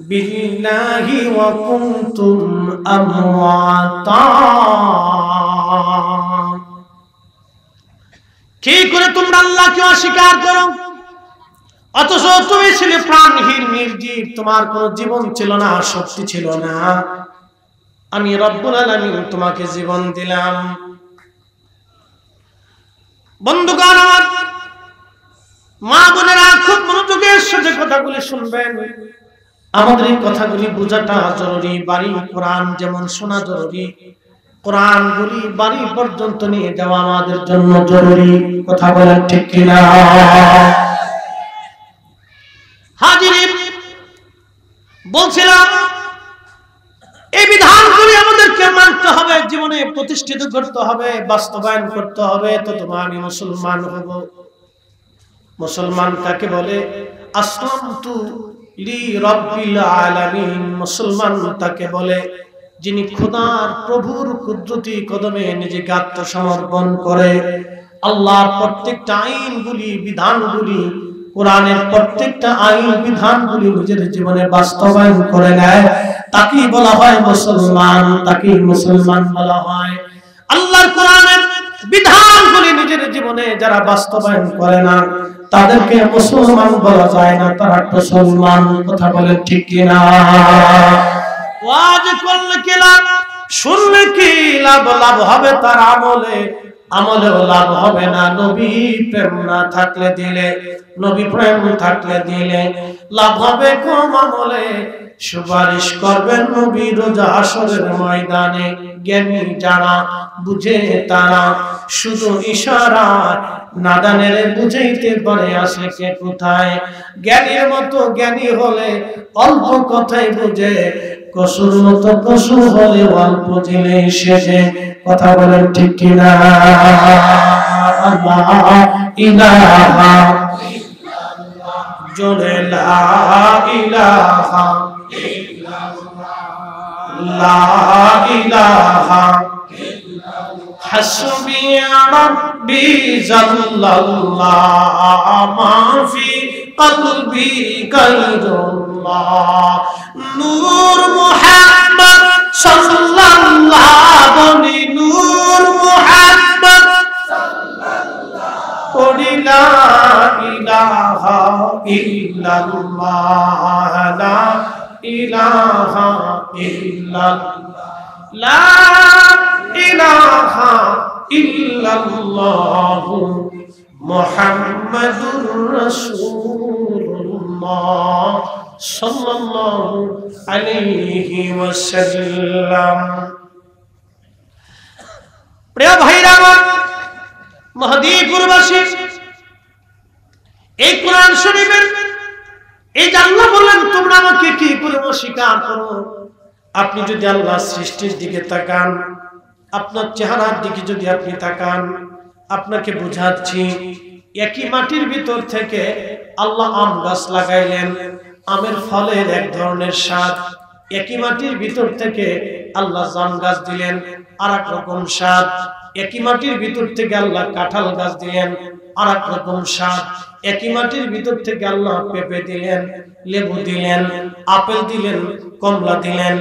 বিল্লাহি ওয়া কুনতুম আমওয়াতা, কি করে তোমরা আল্লাহকে অস্বীকার করো, অথচ তুমি ছিলে প্রাণহীন, নির্জীব, তোমার কোনো জীবন ছিল না, শক্তি ছিল না। আমি রব্বুল আলামিন তোমাকে জীবন দিলাম। বন্ধুগণ আমার, মা বোনেরা খুব মনোযোগের সাথে কথাগুলি শুনবেন। আমাদের এই কথাগুলি বোঝাটা জরুরি। বাড়ি কোরআন যেমন শোনা জরুরি, কোরআনগুলি বাড়ি পর্যন্ত নিয়ে যাওয়া আমাদের জন্য জরুরি। কথা বলেন ঠিক কিনা? হাজিরিন, বলছিলাম এই বিধানগুলি আমাদেরকে মানতে হবে, জীবনে প্রতিষ্ঠিত করতে হবে, বাস্তবায়ন করতে হবে, ততক্ষণ আমি মুসলমান হব। মুসলমান কাকে বলে? আসলামতু লি রাব্বিল আলামিন। মুসলমান তাকে বলে যিনি খোদার প্রভুর কুদরতি কদমে নিজেকে আত্মসমর্পণ করে। আল্লাহর প্রত্যেকটা আইনগুলি বিধানগুলি কোরআনের প্রত্যেকটা আইন বিধানগুলি নিজের জীবনে বাস্তবায়ন করে নেয় তাকেই বলা হয় মুসলমান, তাকেই মুসলমান বলা হয়। আল্লাহর কোরআনের বিধানগুলি নিজের জীবনে যারা বাস্তবায়ন করে না তাদেরকে মুসলমান বলা যায় না, তারা মুসলমান। কথা বলেন ঠিক কিনা? ওয়াজ করলে কি লাভ, শুনলে কি লাভ? লাভ হবে তার আমলে, আমলেও লাভ হবে না নবী প্রেম না থাকলে দিলে, নবী প্রেম থাকলে দিলে লাভ হবে কম আমলে। সুপারিশ করবেন নবী রোজা হাসরের ময়দানে। জ্ঞানী যারা বুঝে তারা শুধু ইশারা নাদানের বুঝাইতে পারে আসে কে কোথায়। জ্ঞানীর মতো জ্ঞানী হলে অল্প কথাই বুঝে, কসুর মতো কসু হলে অল্প জেনে শেষে। কথা বলেন ঠিক কিনা? আল্লাহ ইলাহা জোরে লা ইলাহা লা ইলাহা হাসবি রাব্বি জাল্লাল্লাহ মা ফি কলবি গায়রুল্লাহ নূর মুহাম্মদ সাল্লাল্লাহু বলি নূর মুহাম্মদ সাল্লাল্লাহু লা ইলাহা ইল্লাল্লাহ লা ইলাহা ইল্লাল্লাহ লা ইলাহা ইল্লাল্লাহ মুহাম্মাদুর রাসূলুল্লাহ সাল্লাল্লাহু আলাইহি ওয়াসাল্লাম। প্রিয় ভাইরা আমার, মহদীপুরবাসী, এই কোরআন শরীফের এই যে আল্লাহ বললেন তোমরা আমাকে কি করে অস্বীকার করো। আপনি যদি আল্লাহর সৃষ্টির দিকে তাকান, আপনার চেহারার দিকে যদি আপনি তাকান, আপনাকে বুঝাচ্ছি একই মাটির ভিতর থেকে আল্লাহ আম গাছ লাগাইলেন, আমের ফলের এক ধরনের স্বাদ। একই মাটির ভিতর থেকে আল্লাহ জাম গাছ দিলেন, আর এক রকম স্বাদ। একই মাটির ভিতর থেকে আল্লাহ কাঁঠাল গাছ দিলেন, আর এক রকম স্বাদ। একই মাটির ভিতর থেকে আল্লাহ পেঁপে দিলেন, লেবু দিলেন, আপেল দিলেন, কমলা দিলেন,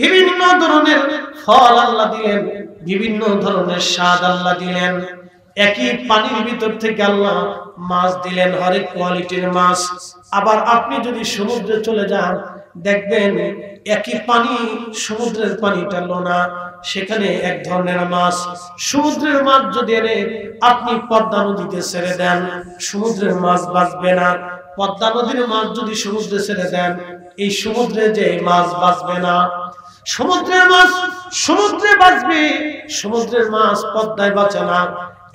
বিভিন্ন ধরনের ফল আল্লাহ দিলেন, বিভিন্ন ধরনের স্বাদ আল্লাহ দিলেন। একই পানির ভিতর থেকে আল্লাহ মাছ দিলেন, হরেক কোয়ালিটির মাছ। আবার আপনি যদি সমুদ্রে চলে যান দেখবেন একই পানি, সমুদ্রের পানিটা লোনা, সেখানে এক ধরনের মাছ। সমুদ্রের মাছ যদি এনে আপনি পদ্মা নদীতে ছেড়ে দেন সমুদ্রের মাছ বাঁচবে না। পদ্মা নদীর মাছ যদি সমুদ্রে ছেড়ে দেন এই সমুদ্রে যে মাছ বাঁচবে না। সমুদ্রের মাছ সমুদ্রে বাঁচবে, সমুদ্রের মাছ পদ্মায় বাঁচে না।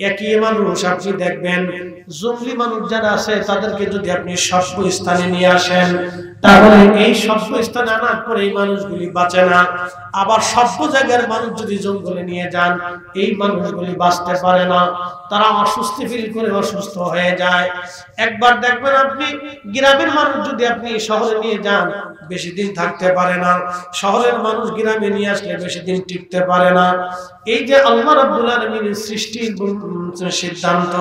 একই মানুষ আপনি দেখবেন জঙ্গলি মানুষ যারা আছে তাদেরকে যদি আপনি সভ্য স্থানে নিয়ে আসেন তাহলে এই সভ্য স্থানে আনার পরে এই মানুষগুলি বাঁচে না। আবার সভ্য জায়গার মানুষ যদি জঙ্গলে নিয়ে যান এই মানুষগুলি বাঁচতে পারে না, তারা অসুস্থ ফিল করে অসুস্থ হয়ে যায়। একবার দেখবেন আপনি গ্রামের মানুষ যদি আপনি শহরে নিয়ে যান বেশি দিন থাকতে পারে না, শহরের মানুষ গ্রামে নিয়ে আসলে বেশি দিন টিকতে পারে না। এই যে আল্লাহ রাব্বুল আলামিনের সৃষ্টির সিদ্ধান্ত,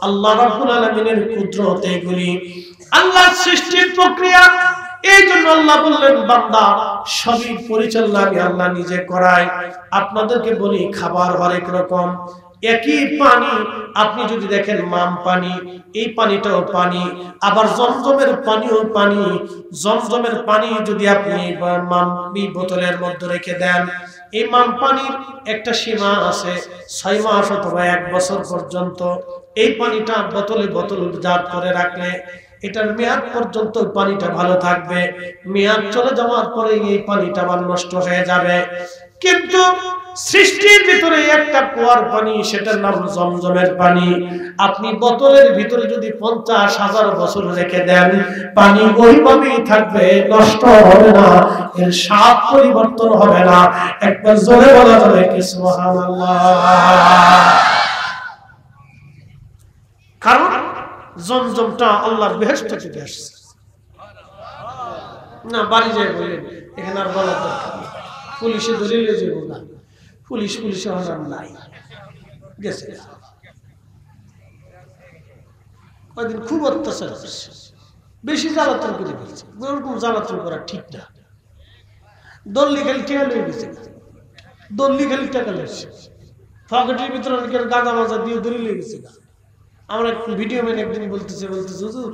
আল্লাহ রাব্বুল আলামিনের কুদরত, এগুলি আল্লাহর সৃষ্টির প্রক্রিয়া। এই জন্য আল্লাহ বললেন বান্দা সবই পরিচালনা আমি আল্লাহ নিজে করাই। আপনাদেরকে বলি খাবার হরেক রকম। একই পানি আপনি যদি দেখেন মাম পানি, এই পানিটাও পানি, আবার জমজমের পানিও পানি। জমজমের পানি যদি আপনি মাম বোতলের মধ্যে রেখে দেন এই মাম পানির একটা সীমা আছে, 6 মাস অথবা 1 বছর পর্যন্ত এই পানিটা বোতলে জাত করে রাখলে এটার মেয়াদ পর্যন্ত পানিটা ভালো থাকবে। মেয়াদ চলে যাওয়ার পরে এই পানিটা আবার নষ্ট হয়ে যাবে। কিন্তু সৃষ্টির ভিতরে একটা কুয়ার পানি, সেটার নাম জমজমের পানি। আপনি বোতলের ভিতরে যদি 50,000 বছর রেখে দেন পানি ওইভাবেই থাকবে, নষ্ট হবে না, এর স্বাদ পরিবর্তন হবে না। একবার জোরে বলা যাবে কি সুবহানাল্লাহ। কারণ জমজমটা আল্লাহর বেহেশত থেকে আসছে না। বাড়ি যায় বলেন এখানে আর বলার দরকার নেই, পুলিশে দলিলে যাবো না, পুলিশে হলাম নাই গেছে। ওই দিন খুব অত্যাচার করছে, বেশি জ্বালাতন করে ফেলছে। ওরকম জ্বালাতন করা ঠিক না। দল্লি খালি টাকা লেগে গেছে, দল্লি খালি টাকা লেগেছে, পকেটের ভিতরে অনেকের গাঁজা মাজা দিয়ে দড়ি লেগেছে। আমার এক ভিডিও ম্যান একদিন বলতেছে হুজুর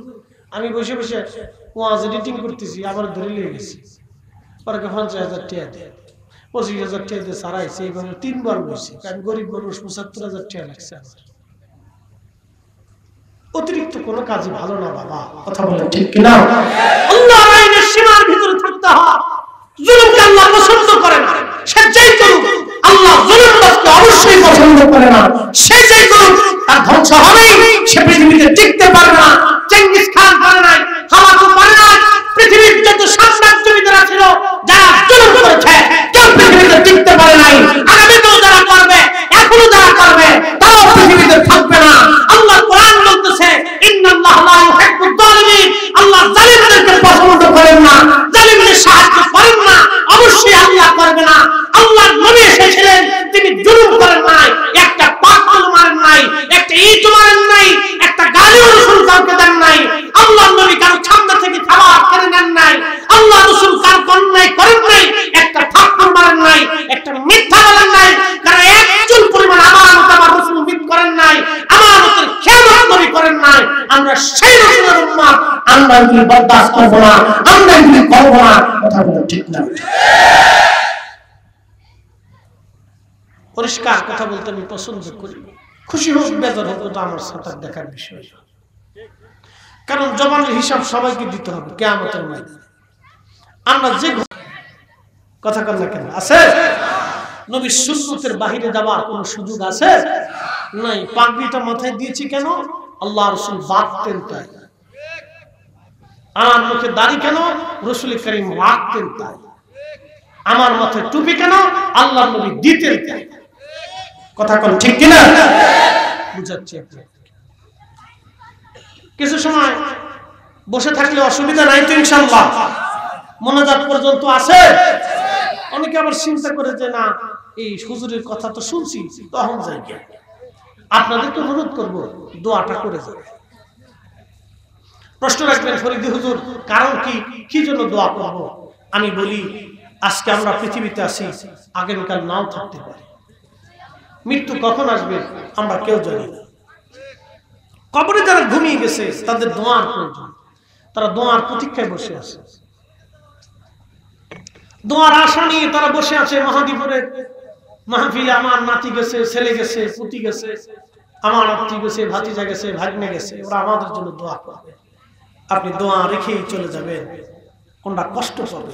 আমি বসে বসে ওয়াজ এডিটিং করতেছি, আবার দড়ি লেগে গেছে। পরে 50,000 টাকা দেয়, 25,000 টাকা দিয়ে সারাইছে। এইভাবে 3 বার বসে, আমি গরিব মানুষ, 75,000 টাকা লাগছে আমার। অতিরিক্ত কোনো কাজই ভালো না বাবা, কথা বলেন ঠিক কিনা? আল্লাহর আইনের সীমার ভিতরে থাকতে হয়। জুলুমকে আল্লাহ পছন্দ করে না, সে যেই করুক আল্লাহ জুলুমবাজকে অবশ্যই পছন্দ করে না। সে যেই করুক তার ধ্বংস হবেই, সে পৃথিবীতে টিকতে পারবে না। চেঙ্গিস খান পারে নাই, হামাকু পারে নাই, পৃথিবীর যত সাম্রাজ্যবিদেরা ছিল যারা জুলুম করেছে কেউ পৃথিবীতে টিকতে পারে নাই। আগামীতেও যারা করবে, এখনো যারা করবে, তারাও পৃথিবীতে থাকবে না। আল্লাহ কোরআন বলতেছে ইন্নাল্লাহ লা ইউহিব্বুয যালিমিন, আল্লাহ জালিমদেরকে পছন্দ করেন না, জালিমদের সাহায্য করেন না, অবশ্যই আল্লাহ করবে না। আল্লাহর নবী এসেছিলেন, তিনি জুলুম করেন নাই, একটা পাথর মারেন নাই, একটা ইট মারেন নাই, একটা গালিও রাসূল কাউকে দেন নাই। আল্লাহর নবী কারো সামনে থেকে খাবার কেড়ে নেন নাই, আল্লাহ রাসূল কার অন্যায় করেন নাই, একটা থাপ্পড় মারেন নাই, একটা মিথ্যা বলেন নাই, কারণ একজন পরিমাণ আমানত আমার রাসূল মিথ্যা করেন নাই, আমানতের খেয়ানত নবী করেন নাই। আমরা সেই রাসূলের উম্মত, আমরা এগুলি বরদাস্ত করব না, আমরা এগুলি করব না। কথা বলেন ঠিক না? পরিষ্কার কথা বলতে আমি পছন্দ করি। খুশি হোক বেজার হোক ওটা আমার সাথে দেখার বিষয়, কারণ জবানের হিসাব সবাইকে দিতে হবে কিয়ামতের ময়দানে। আমরা যে কথা কর না কেন আছে, নবীর সুন্নতের বাহিরে যাওয়ার কোনো সুযোগ আছে নাই। পাগড়িটা মাথায় দিয়েছি কেন? আল্লাহ রাসূল বাঁধতেন তাই। আমার মুখে দাড়ি কেন? রাসূল করিম রাখতেন তাই। আমার মাথায় টুপি কেন? আল্লাহর নবী দিতেন তাই। কথা কোন ঠিক কিনা? বুঝাচ্ছি আপনাকে। কিছু সময় বসে থাকলে অসুবিধা নাই তো ইনশাআল্লাহ? মোনাজাত পর্যন্ত আছে। অনেকে আবার চিন্তা করে যে না এই হুজুরের কথা তো শুনছি, তখন যাই কি। আপনাদেরকে অনুরোধ করব দোয়াটা করে যাবে। প্রশ্ন রাখবেন ফরিদি হুজুর কারণ কি, কি জন্য দোয়া করব? আমি বলি আজকে আমরা পৃথিবীতে আছি, আগামীকাল নাও থাকতে পারি। মৃত্যু কখন আসবে আমরা কেউ জানি না। কবরে যারা ঘুমিয়ে গেছে তাদের দোয়ার প্রয়োজন, তারা দোয়ার প্রতীক্ষায় বসে আছে, দোয়ার আশা নিয়ে তারা বসে আছে। মহাদীপুরের মাহফিলে আমার নাতি গেছে, ছেলে গেছে, পুতি গেছে, আমার আত্মীয় গেছে, ভাতিজা গেছে, ভাগ্নে গেছে, ওরা আমাদের জন্য দোয়া করবে। আপনি দোয়া রেখেই চলে যাবেন, কোনটা কষ্ট পাবে।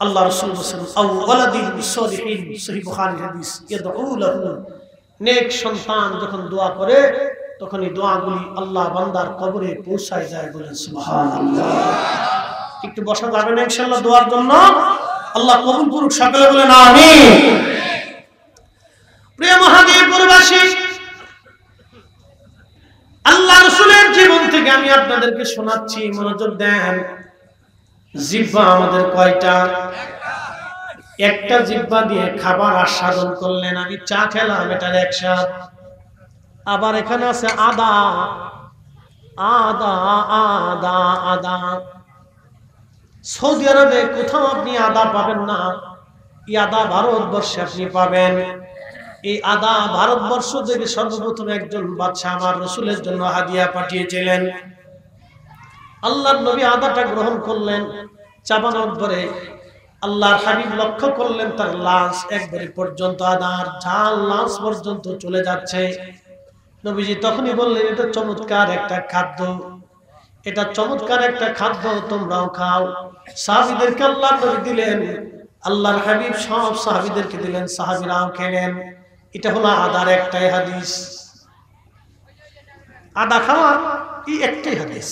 আল্লাহ রাসূল বলেছেন আওয়ালাদিন সলিহিন, সহিহ বুখারী হাদিস, ইয়াদউ লাহু, নেক সন্তান যখন দোয়া করে তখন এই দোয়াগুলি আল্লাহ বান্দার কবরে পৌঁছায় যায়। বলেন সুবহানাল্লাহ। একটু বসা যাবে না ইনশাআল্লাহ দোয়ার জন্য? আল্লাহ কবুল করুক, সকলে বলেন আমিন। প্রিয় মহাদীপুরবাসী, আল্লাহ রাসূলের জীবন থেকে আমি আপনাদেরকে শোনাচ্ছি, মনোযোগ দেন। জিহ্বা আমাদের কয়টা? একটা জিহ্বা দিয়ে খাবার আস্বাদন করলেন, আমি চা খেলাম, এটার এক স্বাদ। আবার এখানে আছে আদা, আদা আদা আদা। সৌদি আরবে কোথাও আপনি আদা পাবেন না, এই আদা ভারতবর্ষে আপনি পাবেন। এই আদা ভারতবর্ষ থেকে সর্বপ্রথম একজন বাদশা আমার রাসূলের জন্য হাদিয়া পাঠিয়েছিলেন। আল্লাহর নবী আদাটা গ্রহণ করলেন, চাবানোর পরে আল্লাহর হাবিব লক্ষ্য করলেন তার লাশ একবারে পর্যন্ত আদার ঝাল লাশ পর্যন্ত চলে যাচ্ছে। নবীজি তখনই বললেন এটা চমৎকার একটা খাদ্য, এটা চমৎকার একটা খাদ্য, তোমরাও খাও। সাহাবীদেরকে আল্লাহর নবী দিলেন, আল্লাহর হাবিব সব সাহাবীদেরকে দিলেন, সাহাবীরাও খেলেন। এটা হলো আদার একটাই হাদিস। আদা খাওয়ার এই একটাই হাদিস।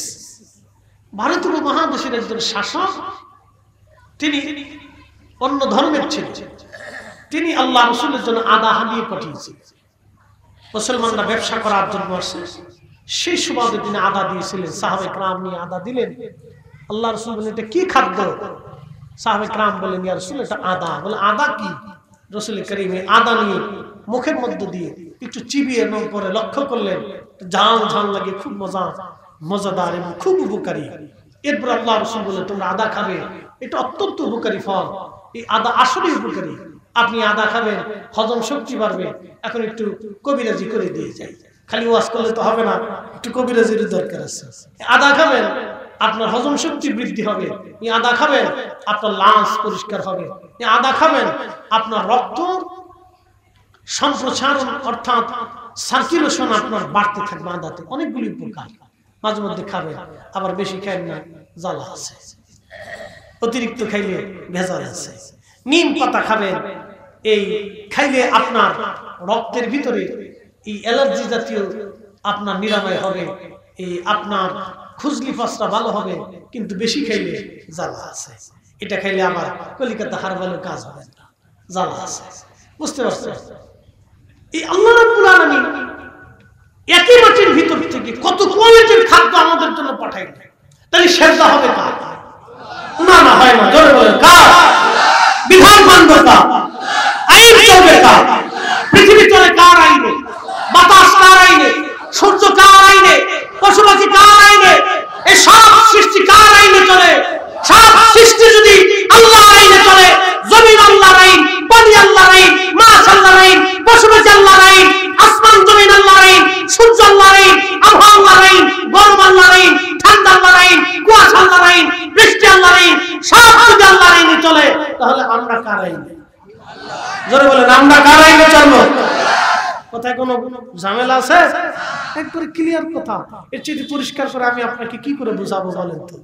ভারতীয় মহাদেশের একজন শাসক, তিনি অন্য ধর্মের ছিলেন, তিনি আল্লাহ রাসূলের জন্য আদা হাদিয়ে পাঠিয়েছেন। মুসলমানরা ব্যবসা করার জন্য আসে, সেই সুবাদে তিনি আদা দিয়েছিলেন। সাহাবে کرام নিয়ে আদা দিলেন। আল্লাহ রাসূল বলেন এটা কি খাদ্য? সাহাবে کرام বলেন ইয়া রাসূল এটা আদা। বলে আদা কি? রাসূল করিম আদা নিয়ে মুখের মধ্যে দিয়ে একটু চিবিয়ে পরে লক্ষ্য করলেন, ঝাল ঝাল লাগে, খুব মজাদার এবং খুব উপকারী। এরপর আল্লাহ রাসূল বলে, তোমরা আদা খাবে, এটা অত্যন্ত উপকারী ফল, এই আদা আসলেই উপকারী, আপনি আদা খাবেন, হজম শক্তি বাড়বে। এখন একটু কবিরাজি করে দিয়ে যাই, খালি ওয়াজ করলে তো হবে না, একটু কবিরাজির দরকার আছে। আদা খাবেন, আপনার হজম শক্তি বৃদ্ধি হবে। এই আদা খাবেন, আপনার লাংস পরিষ্কার হবে। এই আদা খাবেন, আপনার রক্ত সম্প্রসারণ অর্থাৎ সার্কুলেশন আপনার বাড়তে থাকবে। আদাতে অনেকগুলি উপকার, মাঝে মধ্যে খাবেন, আবার বেশি খাবেন না, জ্বালা আছে, অতিরিক্ত খাইলে ভেজাল আছে। নিম পাতা খাবেন, এই খাইলে আপনার রক্তের ভিতরে এই অ্যালার্জি জাতীয় আপনার নিরাময় হবে, এই আপনার খুজলি ফাসটা ভালো হবে, কিন্তু বেশি খাইলে জ্বালা আছে। এটা খাইলে আবার কলিকাতা হারবালে কাজ হবে না, জ্বালা আছে। বুঝতে পারছেন? এই আল্লাহ রাব্বুল আলামিন একই মাটির ভিতর থেকে কত কোয়ালিটির খাদ্য আমাদের জন্য পাঠাইলেন, তাহলে সেজদা হবে কার? না না, হয় না, জোরে বলেন কার? বিধান মানবে কার? আইন চলবে কার? পৃথিবী চলে কার আইনে? বাতাস কার আইনে? সূর্য কার আইনে? পশু পাখি কার আইনে? এই সব সৃষ্টি কার আইনে চলে? সব সৃষ্টি যদি আল্লাহর আইনে চলে, জমিন আল্লাহর আইন, পানি আল্লাহর আইন, মাছ আল্লাহর আইন, পশু পাখি আল্লাহর আইন, আসমান জমিন আল্লাহর আইন, সূর্য আল্লাহর আইন, আবহাওয়া আল্লাহর আইন, গরম আল্লাহর আইন, ঠান্ডা আল্লাহর আইন, কুয়াশা আল্লাহর আইন, বৃষ্টি আল্লাহর আইন, সব যদি আল্লাহর আইনে চলে, তাহলে আমরা কার আইনে? জোরে বলেন, আমরা কার আইনে চলবো? কথায় কোনো ঝামেলা আছে? একবারে ক্লিয়ার কথা। এর চেয়ে পরিষ্কার করে আমি আপনাকে কি করে বুঝাবো বলেন তো?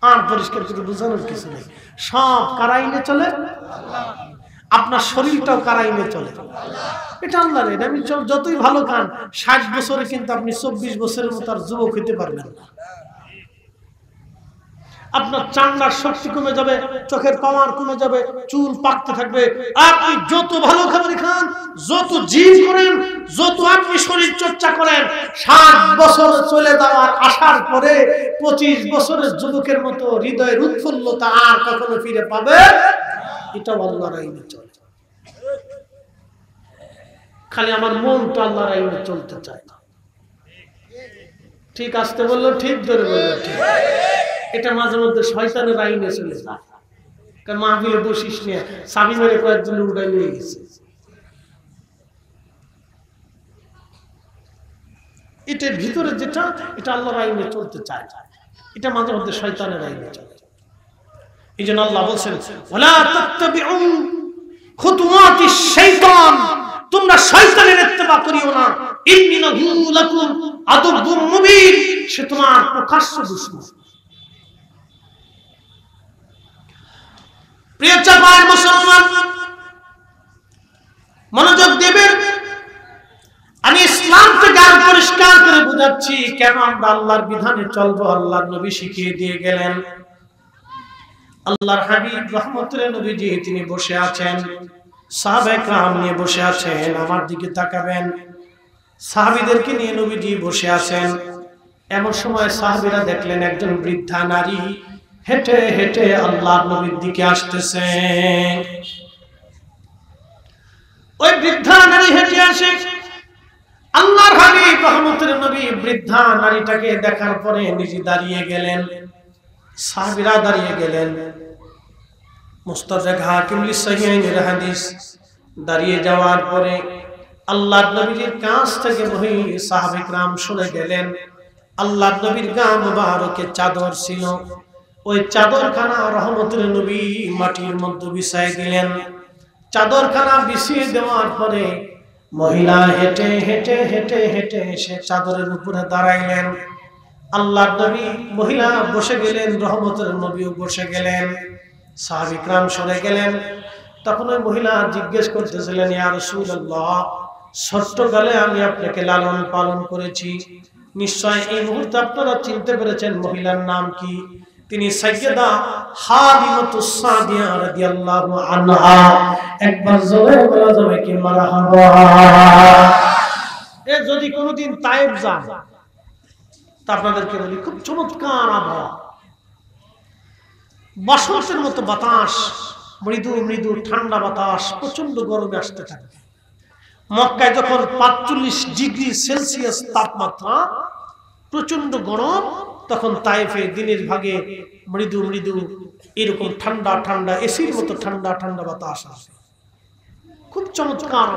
আর পরিষ্কার করে বোঝানোর কিছু নেই। সব কার আইনে চলে? আপনার শরীরটাও কার আইনে চলে? এটা আল্লাহর আইন। আমি যতই ভালো খান, 60 বছরে কিন্তু আপনি 24 বছরের মতো আর যুবক হইতে পারবেন না। আপনার চামড়ার শক্তি কমে যাবে, চোখের পাওয়ার কমে যাবে, চুল পাকতে থাকবে। আপনি যত ভালো খাবার খান, যত জিম করেন, যত আপনি শরীর চর্চা করেন, 60 বছর চলে যাওয়ার আসার পরে 25 বছরের যুবকের মতো হৃদয়ের উৎফুল্লতা আর কখনো ফিরে পাবে? এটা আল্লাহর আইনে চলে। খালি আমার মনটা আল্লাহর আইনে চলতে চায় না। ঠিক আসতে বললো ঠিক, ধরে বললো ঠিক। এটা মাঝে মধ্যে শয়তানের আইনে চলে যায়। কারণ মাহফিলে বসিস নিয়ে সাবি মেরে কয়েকজন উড়াই নিয়ে গেছে। এটার ভিতরে যেটা, এটা আল্লাহর আইনে চলতে চায়, এটা মাঝে মধ্যে শয়তানের আইনে চলে। এই জন্য আল্লাহ বলছেন, ওয়ালা তাত্তাবিউ খুতুওয়াতিশ শাইতান, তোমরা শয়তানের ইত্তেবা করিও না। ইন্নাহু লাকুম আদুউম মুবিন, সে তোমার প্রকাশ্য দুশমন। প্রিয় চাপায়ের মুসলমান, মনোযোগ দেবেন। আমি ইসলাম থেকে আরো পরিষ্কার করে বুঝাচ্ছি কেন আমরা আল্লাহর বিধানে চলবো। আল্লাহর নবী শিখিয়ে দিয়ে গেলেন। আল্লাহর হাবিব রহমতুল নবীজি তিনি বসে আছেন, সাহাবায়ে কেরাম নিয়ে বসে আছেন। আমার দিকে তাকাবেন, সাহাবীদেরকে নিয়ে নবীজি বসে আছেন। এমন সময় সাহাবীরা দেখলেন একজন বৃদ্ধা নারী হেঁটে হেঁটে আল্লাহর নবীর দিকে আসতেছে। ওই বৃদ্ধা নারী হেঁটে আসে। আল্লাহর হাবিব রহমতুল নবী বৃদ্ধা নারীটাকে দেখার পরে নিজে দাঁড়িয়ে গেলেন, সাহাবীরা দাঁড়িয়ে গেলেন। মুস্তাদরাক হাকিম লিসাহিহাইনের হাদিস। দাঁড়িয়ে যাওয়ার পরে আল্লাহর নবীর কাছ থেকে ওই সাহাবে کرام শুনে গেলেন। আল্লাহর নবীর গা মুবারকে চাদর ছিল, ওই চাদরখানা রহমতুল নবী মাটির মধ্যে বিছাই দিলেন। চাদরখানা বিছিয়ে দেওয়ার পরে মহিলা হেঁটে হেঁটে হেঁটে হেঁটে এসে চাদরের উপরে দাঁড়াইলেন। আল্লাহর নবী মহিলা বসে গেলেন, রহমতুল নবীও বসে গেলেন, সাহাবী کرام সরে গেলেন। তখন ওই মহিলা জিজ্ঞেস করতেছিলেন, ইয়া রাসূলুল্লাহ, ছোট্টকালে আমি আপনাকে লালন পালন করেছি, নিশ্চয় এই মুহূর্তে আপনারা চিনতে পেরেছেন মহিলার নাম কি? তিনি সাইয়্যিদা হালিমাতুস সাদিয়া রাদিয়াল্লাহু আনহা। একবার জোরে বলা যাবে কি মারহাবা? এ যদি কোনোদিন তায়েব যান, তা আপনাদেরকে বলি খুব চমৎকার আবহাওয়া, বসন্তের মতো বাতাস, মৃদু মৃদু ঠান্ডা বাতাস প্রচন্ড গরমে আসতে থাকবে। মক্কায় যখন ৪৫ ডিগ্রি সেলসিয়াস তাপমাত্রা, প্রচন্ড গরম, তখন তায়েফে দিনের ভাগে মৃদু মৃদু এরকম ঠান্ডা ঠান্ডা এসির মতো ঠান্ডা ঠান্ডা বাতাস আসে। খুব চমৎকার।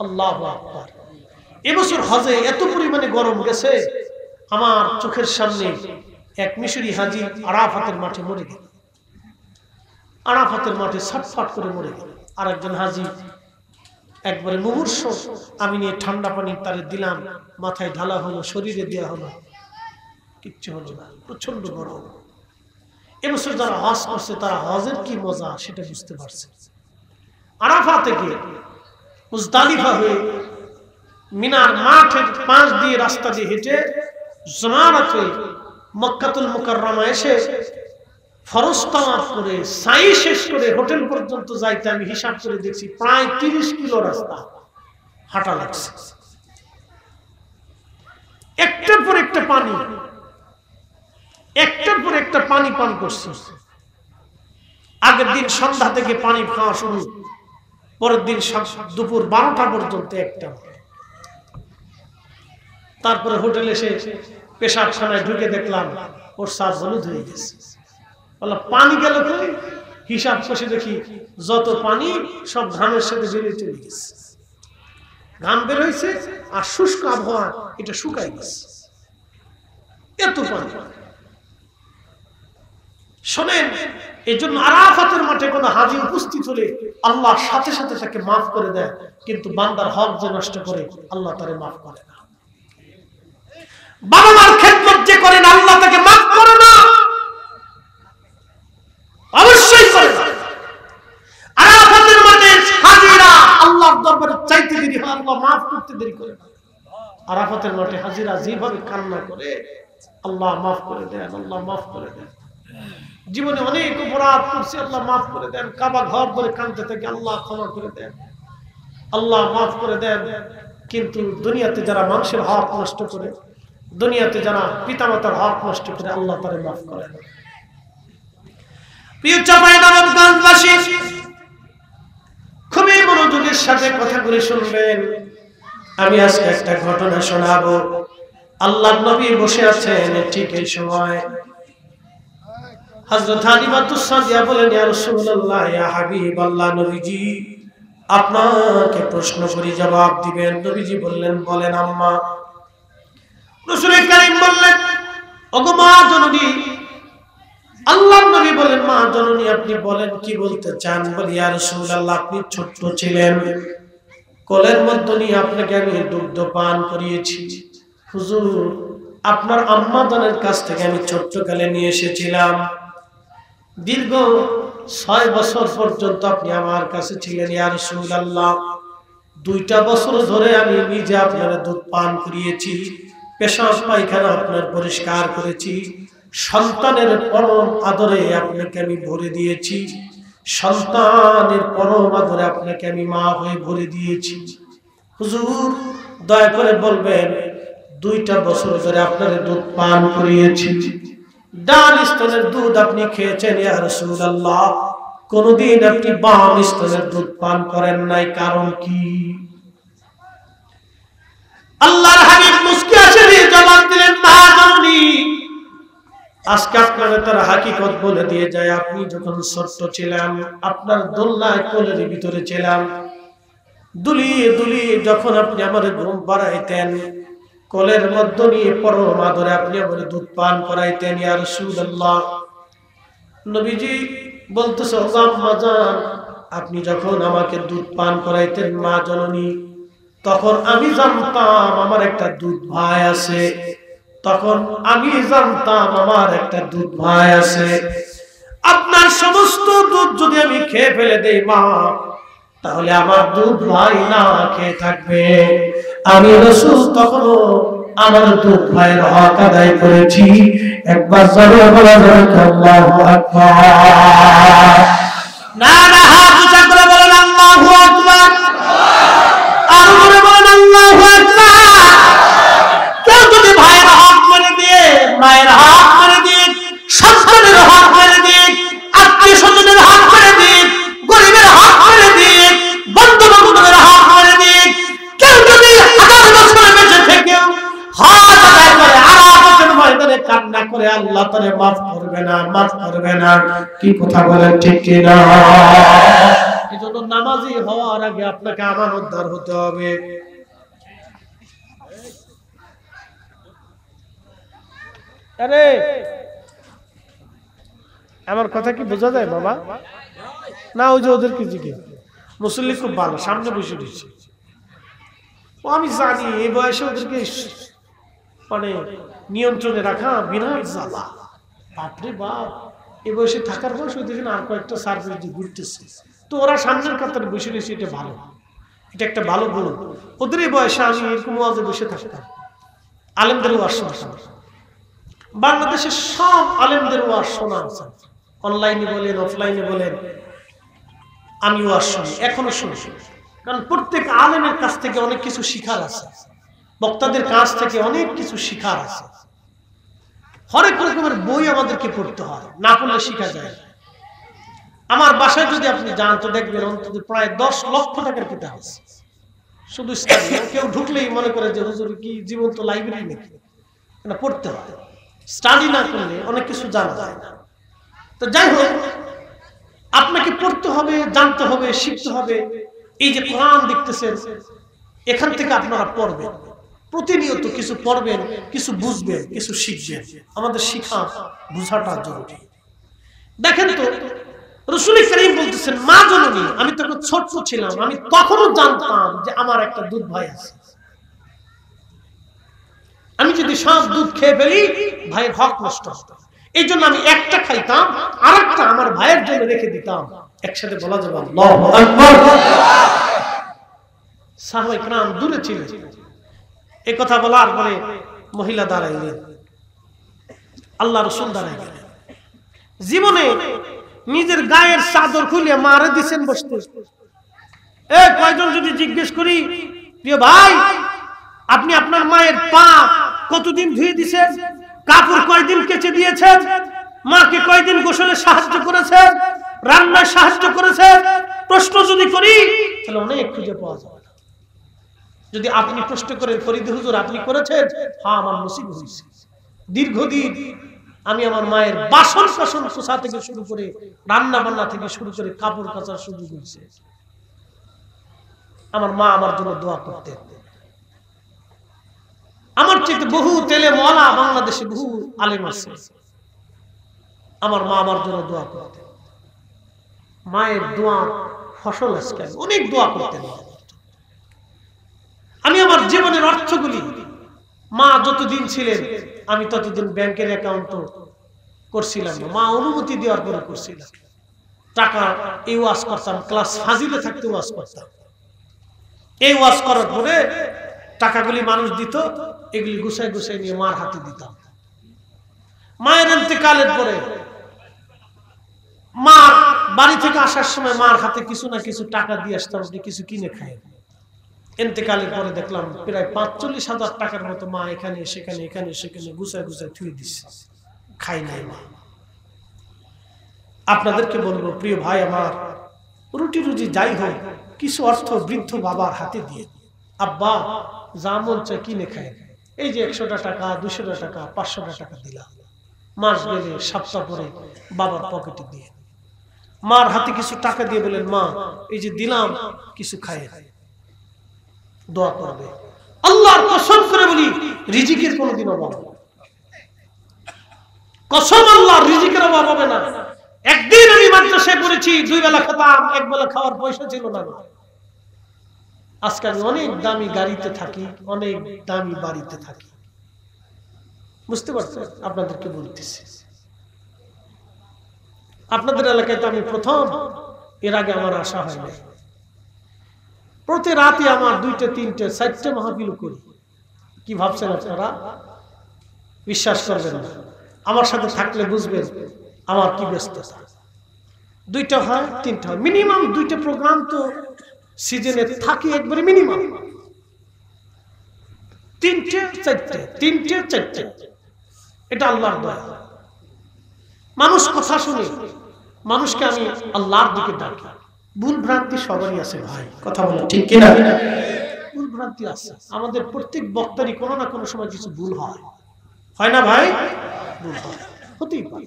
আল্লাহু আকবার। এবছর হজে এত পরিমাণে গরম গেছে, আমার চোখের সামনে এক মিশরি হাজি আরাফাতের মাঠে মরে গেল। আরাফাতের মাঠে ছটফট করে মরে গেল। আর একজন হাজি একবারে মুমূর্ষ, আমি নিয়ে ঠান্ডা পানি তারে দিলাম, মাথায় ঢালা হলো, শরীরে দেওয়া হলো, কিচ্ছু হলো না, প্রচন্ড গরম। এবছর যারা হজ করছে তারা হজের কি মজা সেটা বুঝতে পারছে। আরাফা থেকে মুজদালিফা হয়ে মিনার মাঠের পাশ দিয়ে রাস্তা দিয়ে হেঁটে জামারাত হয়ে মক্কাতুল মুকাররমা এসে ফরজ তাওয়াফ করে সাই শেষ করে হোটেল পর্যন্ত যাইতে আমি হিসাব করে দেখছি প্রায় ৩০ কিলো রাস্তা হাঁটা লাগছে। একটার পর একটা পানি, একটার পর একটা পানি পান করছি। আগের দিন সন্ধ্যা থেকে পানি খাওয়া শুরু, পরের দিন দুপুর ১২টা পর্যন্ত একটা। তারপরে হোটেলে এসে পেশাবখানায় ঢুকে দেখলাম ওর সাজ হলুদ হয়ে গেছে। বললাম পানি গেল কই? হিসাব কষে দেখি যত পানি সব ঘামের সাথে বেরিয়ে চলে গেছে। ঘাম বের হয়েছে আর শুষ্ক আবহাওয়া এটা শুকাই গেছে, এত পানি। শোনেন, এই জন্য আরাফাতের মাঠে কোনো হাজি উপস্থিত হলে আল্লাহ সাথে সাথে তাকে মাফ করে দেয়, কিন্তু বান্দার হক যে নষ্ট করে আল্লাহ তারে মাফ করে না। বাবা মার খেদমত যে করে না আল্লাহ তাকে মাফ করে না, অবশ্যই করে না। আরাফাতের মাঠে হাজিরা আল্লাহর দরবারে চাইতে দেরি হয়, আল্লাহ মাফ করতে দেরি করে না। আরাফাতের মাঠে হাজিরা যেভাবে কান্না করে আল্লাহ মাফ করে দেন, আল্লাহ মাফ করে দেন। জীবনে অনেক অপরাধ করছি, আল্লাহ মাফ করে দেন। কাবা ঘর ধরে কাঁদতে থাকে, আল্লাহ ক্ষমা করে দেন, আল্লাহ মাফ করে দেন। কিন্তু দুনিয়াতে যারা মানুষের হক নষ্ট করে, দুনিয়াতে যারা পিতামাতার হক নষ্ট করে, আল্লাহ তারে মাফ করে না। প্রিয় চাঁপাইনবাবগঞ্জবাসী, খুবই মনোযোগের সাথে কথাগুলি শুনবেন। আমি আজকে একটা ঘটনা শোনাবো। আল্লাহর নবী বসে আছেন, ঠিক এই সময় হযরত হালিমাতুস সাদিয়া বলেন, ইয়া রাসূলুল্লাহ, ইয়া হাবিবাল্লাহ, নবীজি আপনাকে প্রশ্ন করি, জবাব দিবেন। নবীজি বললেন, বলেন আম্মা। রাসূল কারীম বললেন, ওগো মা জননী। আল্লাহর নবী বলেন, মা জননী আপনি বলেন কি বলতে চান? বলি, ইয়া রাসূলুল্লাহ, আপনি ছোট ছিলেন, কোলের মধ্যে নিয়ে আপনাকে আমি দুগ্ধ পান করিয়েছি। হুজুর, আপনার আম্মা জানের কাছ থেকে আমি ছোট্টকালে নিয়ে এসেছিলাম। দীর্ঘ ৬ বছর পর্যন্ত আপনি আমার কাছে ছিলেন ইয়া রাসূলুল্লাহ। 2টা বছর ধরে আমি নিজে আপনার দুধ পান করিয়েছি, পেশাব পায়খানা আপনার পরিষ্কার করেছি, সন্তানের পরম আদরে আপনাকে আমি ভরে দিয়েছি, সন্তানের পরম আদরে আপনাকে আমি মা হয়ে ভরে দিয়েছি। হুজুর, দয়া করে বলবেন 2টা বছর ধরে আপনার দুধ পান করিয়েছি, ডান স্তনের দুধ আপনি খেয়েছেন ইয়া রাসূলুল্লাহ, কোনদিন আপনি বাম স্তনের দুধ পান করেন নাই, কারণ কি? আল্লাহর হাবিব মুস্কি হাসি জবাব দিলেন, মা জননী, আজকে আপনারা তার হাকিকত বলে দিয়ে যায়। আপনি যখন ছোট্ট ছিলেন, আপনার দোলনায় কোলের ভিতরে ছিলাম, দুলিয়ে দুলিয়ে যখন আপনি আমার ঘুম পাড়াইতেন, কোলের মধ্যে নিয়ে পরম আদরে আপনি আমার দুধ পান করাইতেন ইয়া রাসূলুল্লাহ। নবীজি বলতেছে, ওগো আম্মা জান, আপনি যখন আমাকে দুধ পান করাইতেন মা জননী, তখন আমি জানতাম আমার একটা দুধ ভাই আছে, তখন আমি জানতাম আমার একটা দুধ ভাই আছে। আপনার সমস্ত দুধ যদি আমি খেয়ে ফেলে দেই মা, তাহলে আমার দুধ ভাই না খেয়ে থাকবে। আমি রাসূল তখনও আমার দুধ ভাইয়ের হক আদায় করেছি। একবার জোরে বলা যাবে আল্লাহু আকবার। না না, হাত উঁচা করে বলেন আল্লাহু আকবার। আর জোরে বলেন আল্লাহু আকবার। কেউ যদি ভাইয়ের হক মেরে দিয়ে, মায়ের হক মেরে দিয়ে, সন্তানের হক মেরে দিয়ে, আত্মীয় স্বজনের হক মেরে দিয়ে, মাফ করবে না। কি কথা বলেন ঠিক কি না? এজন্য নামাজি হওয়ার আগে আপনাকে আমানতদার হতে হবে। আরে আমার কথা কি বোঝা যায় বাবা? না ওই যে ওদের কি জিজ্ঞেস, মুসল্লি খুব ভালো, সামনে বসে দিচ্ছে। ও আমি জানি এই বয়সে ওদেরকে মানে নিয়ন্ত্রণে রাখা বিরাট জ্বালা। বাপরে বাপ, এই বয়সে থাকার বয়স ওই দেখেন আর কয়েকটা সার্ভিস দিয়ে ঘুরতেছে, তো ওরা সামনের কাতারে বসে রয়েছে, এটা ভালো, এটা একটা ভালো গুণ। ওদের এই বয়সে আমি এরকম ওয়াজে বসে থাকতাম, আলেমদের ওয়াজ শুনতাম। বাংলাদেশের সব আলেমদের ওয়াজ শোনা আছে, অনলাইনে বলেন অফলাইনে বলেন, আমি ওয়াজ শুনি, এখনো শুনি। কারণ প্রত্যেক আলেমের কাছ থেকে অনেক কিছু শিখার আছে, বক্তাদের কাছ থেকে অনেক কিছু শিখার আছে। হরেক রকমের বই আমাদেরকে পড়তে হয়, না পড়লে শিখা যায় না। আমার বাসায় যদি আপনি যান তো দেখবেন অন্তত প্রায় 10 লক্ষ টাকার কিতাব আছে শুধু স্টাডি। কেউ ঢুকলেই মনে করে যে হুজুর কি জীবন্ত লাইব্রেরি নাকি, এটা পড়তে হয়। স্টাডি না করলে অনেক কিছু জানা যায় না। তো যাই হোক, আপনাকে পড়তে হবে, জানতে হবে, শিখতে হবে। এই যে কোরআন দেখতেছেন, এখান থেকে আপনারা পড়বেন, প্রতিনিয়ত কিছু পড়বেন, কিছু বুঝবেন, কিছু শিখবেন। আমাদের শিখা বুঝাটা জরুরি। দেখেন তো রাসূল কারীম বলতেছেন, মা জননী, আমি তখন ছোট ছিলাম, আমি তখনও জানতাম যে আমার একটা দুধ ভাই আছে। আমি যদি সব দুধ খেয়ে ফেলি ভাইয়ের হক নষ্ট হতো, এই জন্য আমি একটা খাইতাম, আর একটা আমার ভাইয়ের জন্য রেখে দিতাম। একসাথে বলা যাবে আল্লাহু আকবার। সাহাবায়ে কেরাম দূরে ছিলেন। এই কথা বলার পরে মহিলা দাঁড়াইলেন, আল্লাহ রাসূল দাঁড়াই গেলেন। জীবনে নিজের গায়ের চাদর খুলে মারে দিছেন বসতে। কয়জন যদি জিজ্ঞেস করি, প্রিয় ভাই আপনি আপনার মায়ের পা কতদিন ধুয়ে দিয়েছেন, কাপড় কয়দিন কেচে দিয়েছেন, মাকে কয়দিন গোসলে সাহায্য করেছেন, রান্নায় সাহায্য করেছেন, প্রশ্ন যদি করি তাহলে অনেক খুঁজে পাওয়া যাবে। যদি আপনি প্রশ্ন করেন ফরিদ হুজুর আপনি করেছেন, হ্যাঁ আমার নসিব হয়েছে। দীর্ঘদিন আমি আমার মায়ের বাসন কাসন পোছা থেকে শুরু করে, রান্না বান্না থেকে শুরু করে, কাপড় কাচার সুযোগ হয়েছে। আমার মা আমার জন্য দোয়া করতেন। আমার চেয়ে বহু তেলে মওলা বাংলাদেশে বহু আলেম আছে, আমার মা আমার জন্য দোয়া করতেন। মায়ের দোয়া ফসল আজকে অনেক দোয়া করতেন। আমি আমার জীবনের অর্থগুলি, মা যতদিন ছিলেন আমি ততদিন ব্যাংকের অ্যাকাউন্ট করছিলাম না, মা অনুমতি দেওয়ার পরে করছিলাম। টাকা এই ওয়াজ করতাম, ক্লাস ফাজিলে থাকতে ওয়াজ করতাম। এই ওয়াজ করার পরে টাকাগুলি মানুষ দিত, এগুলি গুছাই গুছাই নিয়ে মার হাতে দিতাম। মায়ের ইন্তেকালের পরে মা বাড়ি থেকে আসার সময় মার হাতে কিছু না কিছু টাকা দিয়ে আসতাম, আপনি কিছু কিনে খাই। ইন্তেকালের পরে দেখলাম প্রায় ৪৫,০০০ টাকার মতো মা এখানে সেখানে এখানে সেখানে গুছাই গুছাই থুয়ে দিচ্ছে, খাই নাই মা। আপনাদেরকে বলবো প্রিয় ভাই আমার, রুটি রুজি যাই হোক কিছু অর্থ বৃদ্ধ বাবার হাতে দিয়ে, আব্বা যা মন চায় কিনে খায়। এই যে ১০০টা টাকা, ২০০টা টাকা, ৫০০টা টাকা দিলাম, মাস গেলে সপ্তাহ পরে বাবার পকেটে দিয়ে, মার হাতে কিছু টাকা দিয়ে বলেন, মা এই যে দিলাম কিছু খায়, দোয়া করবে। আল্লাহর কসম করে বলি রিজিকের কোনোদিন অভাব হবে না। কসম, আল্লাহর রিজিকের অভাব হবে না। একদিন আমি মাদ্রাসায় পড়েছি, 2 বেলা খেতাম, 1 বেলা খাওয়ার পয়সা ছিল না। আজকে আমি অনেক দামি গাড়িতে থাকি, অনেক দামি বাড়িতে থাকি। বুঝতে পারছেন? আপনাদেরকে বলতেছি, আপনাদের এলাকায় তো আমি প্রথম, এর আগে আমার আশা হয় না। প্রতি রাতে আমার 2টে 3টে 4টে মাহফিল করি। কি ভাবছেন আপনারা? বিশ্বাস করবেন না, আমার সাথে থাকলে বুঝবেন আমার কি ব্যস্ততা। 2টা হয় 3টা হয়, মিনিমাম 2টে প্রোগ্রাম তো সিজনে থাকে, একবারে মিনিমাম 3টে 4টে 3টে 4টে। এটা আল্লাহর দয়া। মানুষ কথা শুনে, মানুষকে আমি আল্লাহর দিকে ডাকি। ভুল ভ্রান্তি সবারই আছে ভাই, কথা বলো ঠিক কিনা? ভুল ভ্রান্তি আছে, আমাদের প্রত্যেক বক্তারই কোনো না কোনো সময় কিছু ভুল হয়, হয় না ভাই? ভুল হয়, হতেই পারে।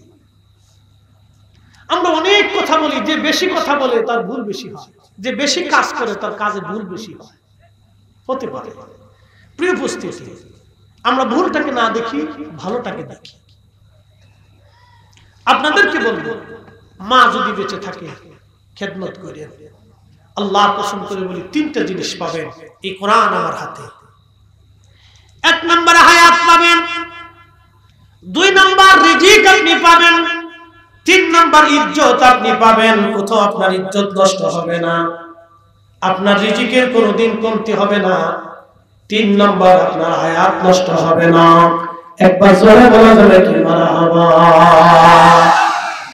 আমরা অনেক কথা বলি, যে বেশি কথা বলে তার ভুল বেশি হয়, যে বেশি কাজ করে তার কাজে ভুল বেশি হয়, হতে পারে। প্রিয় উপস্থিতি, আমরা ভুলটাকে না দেখি, ভালোটাকে দেখি। আপনাদেরকে বলবো, মা যদি বেঁচে থাকে খেদমত করে। আল্লাহর কসম করে বলি, তিনটা জিনিস পাবেন এই কোরআন আমার হাতে। এক নম্বর হায়াত পাবেন, দুই নম্বর রিজিক আপনি পাবেন, তিন নম্বর ইজ্জত আপনি পাবেন। কোথাও আপনার ইজ্জত নষ্ট হবে না, আপনার রিজিকের কোনোদিন কমতি হবে না, তিন নম্বর আপনার হায়াত নষ্ট হবে না। একবার জোরে বলা যাবে কি মারহাবা।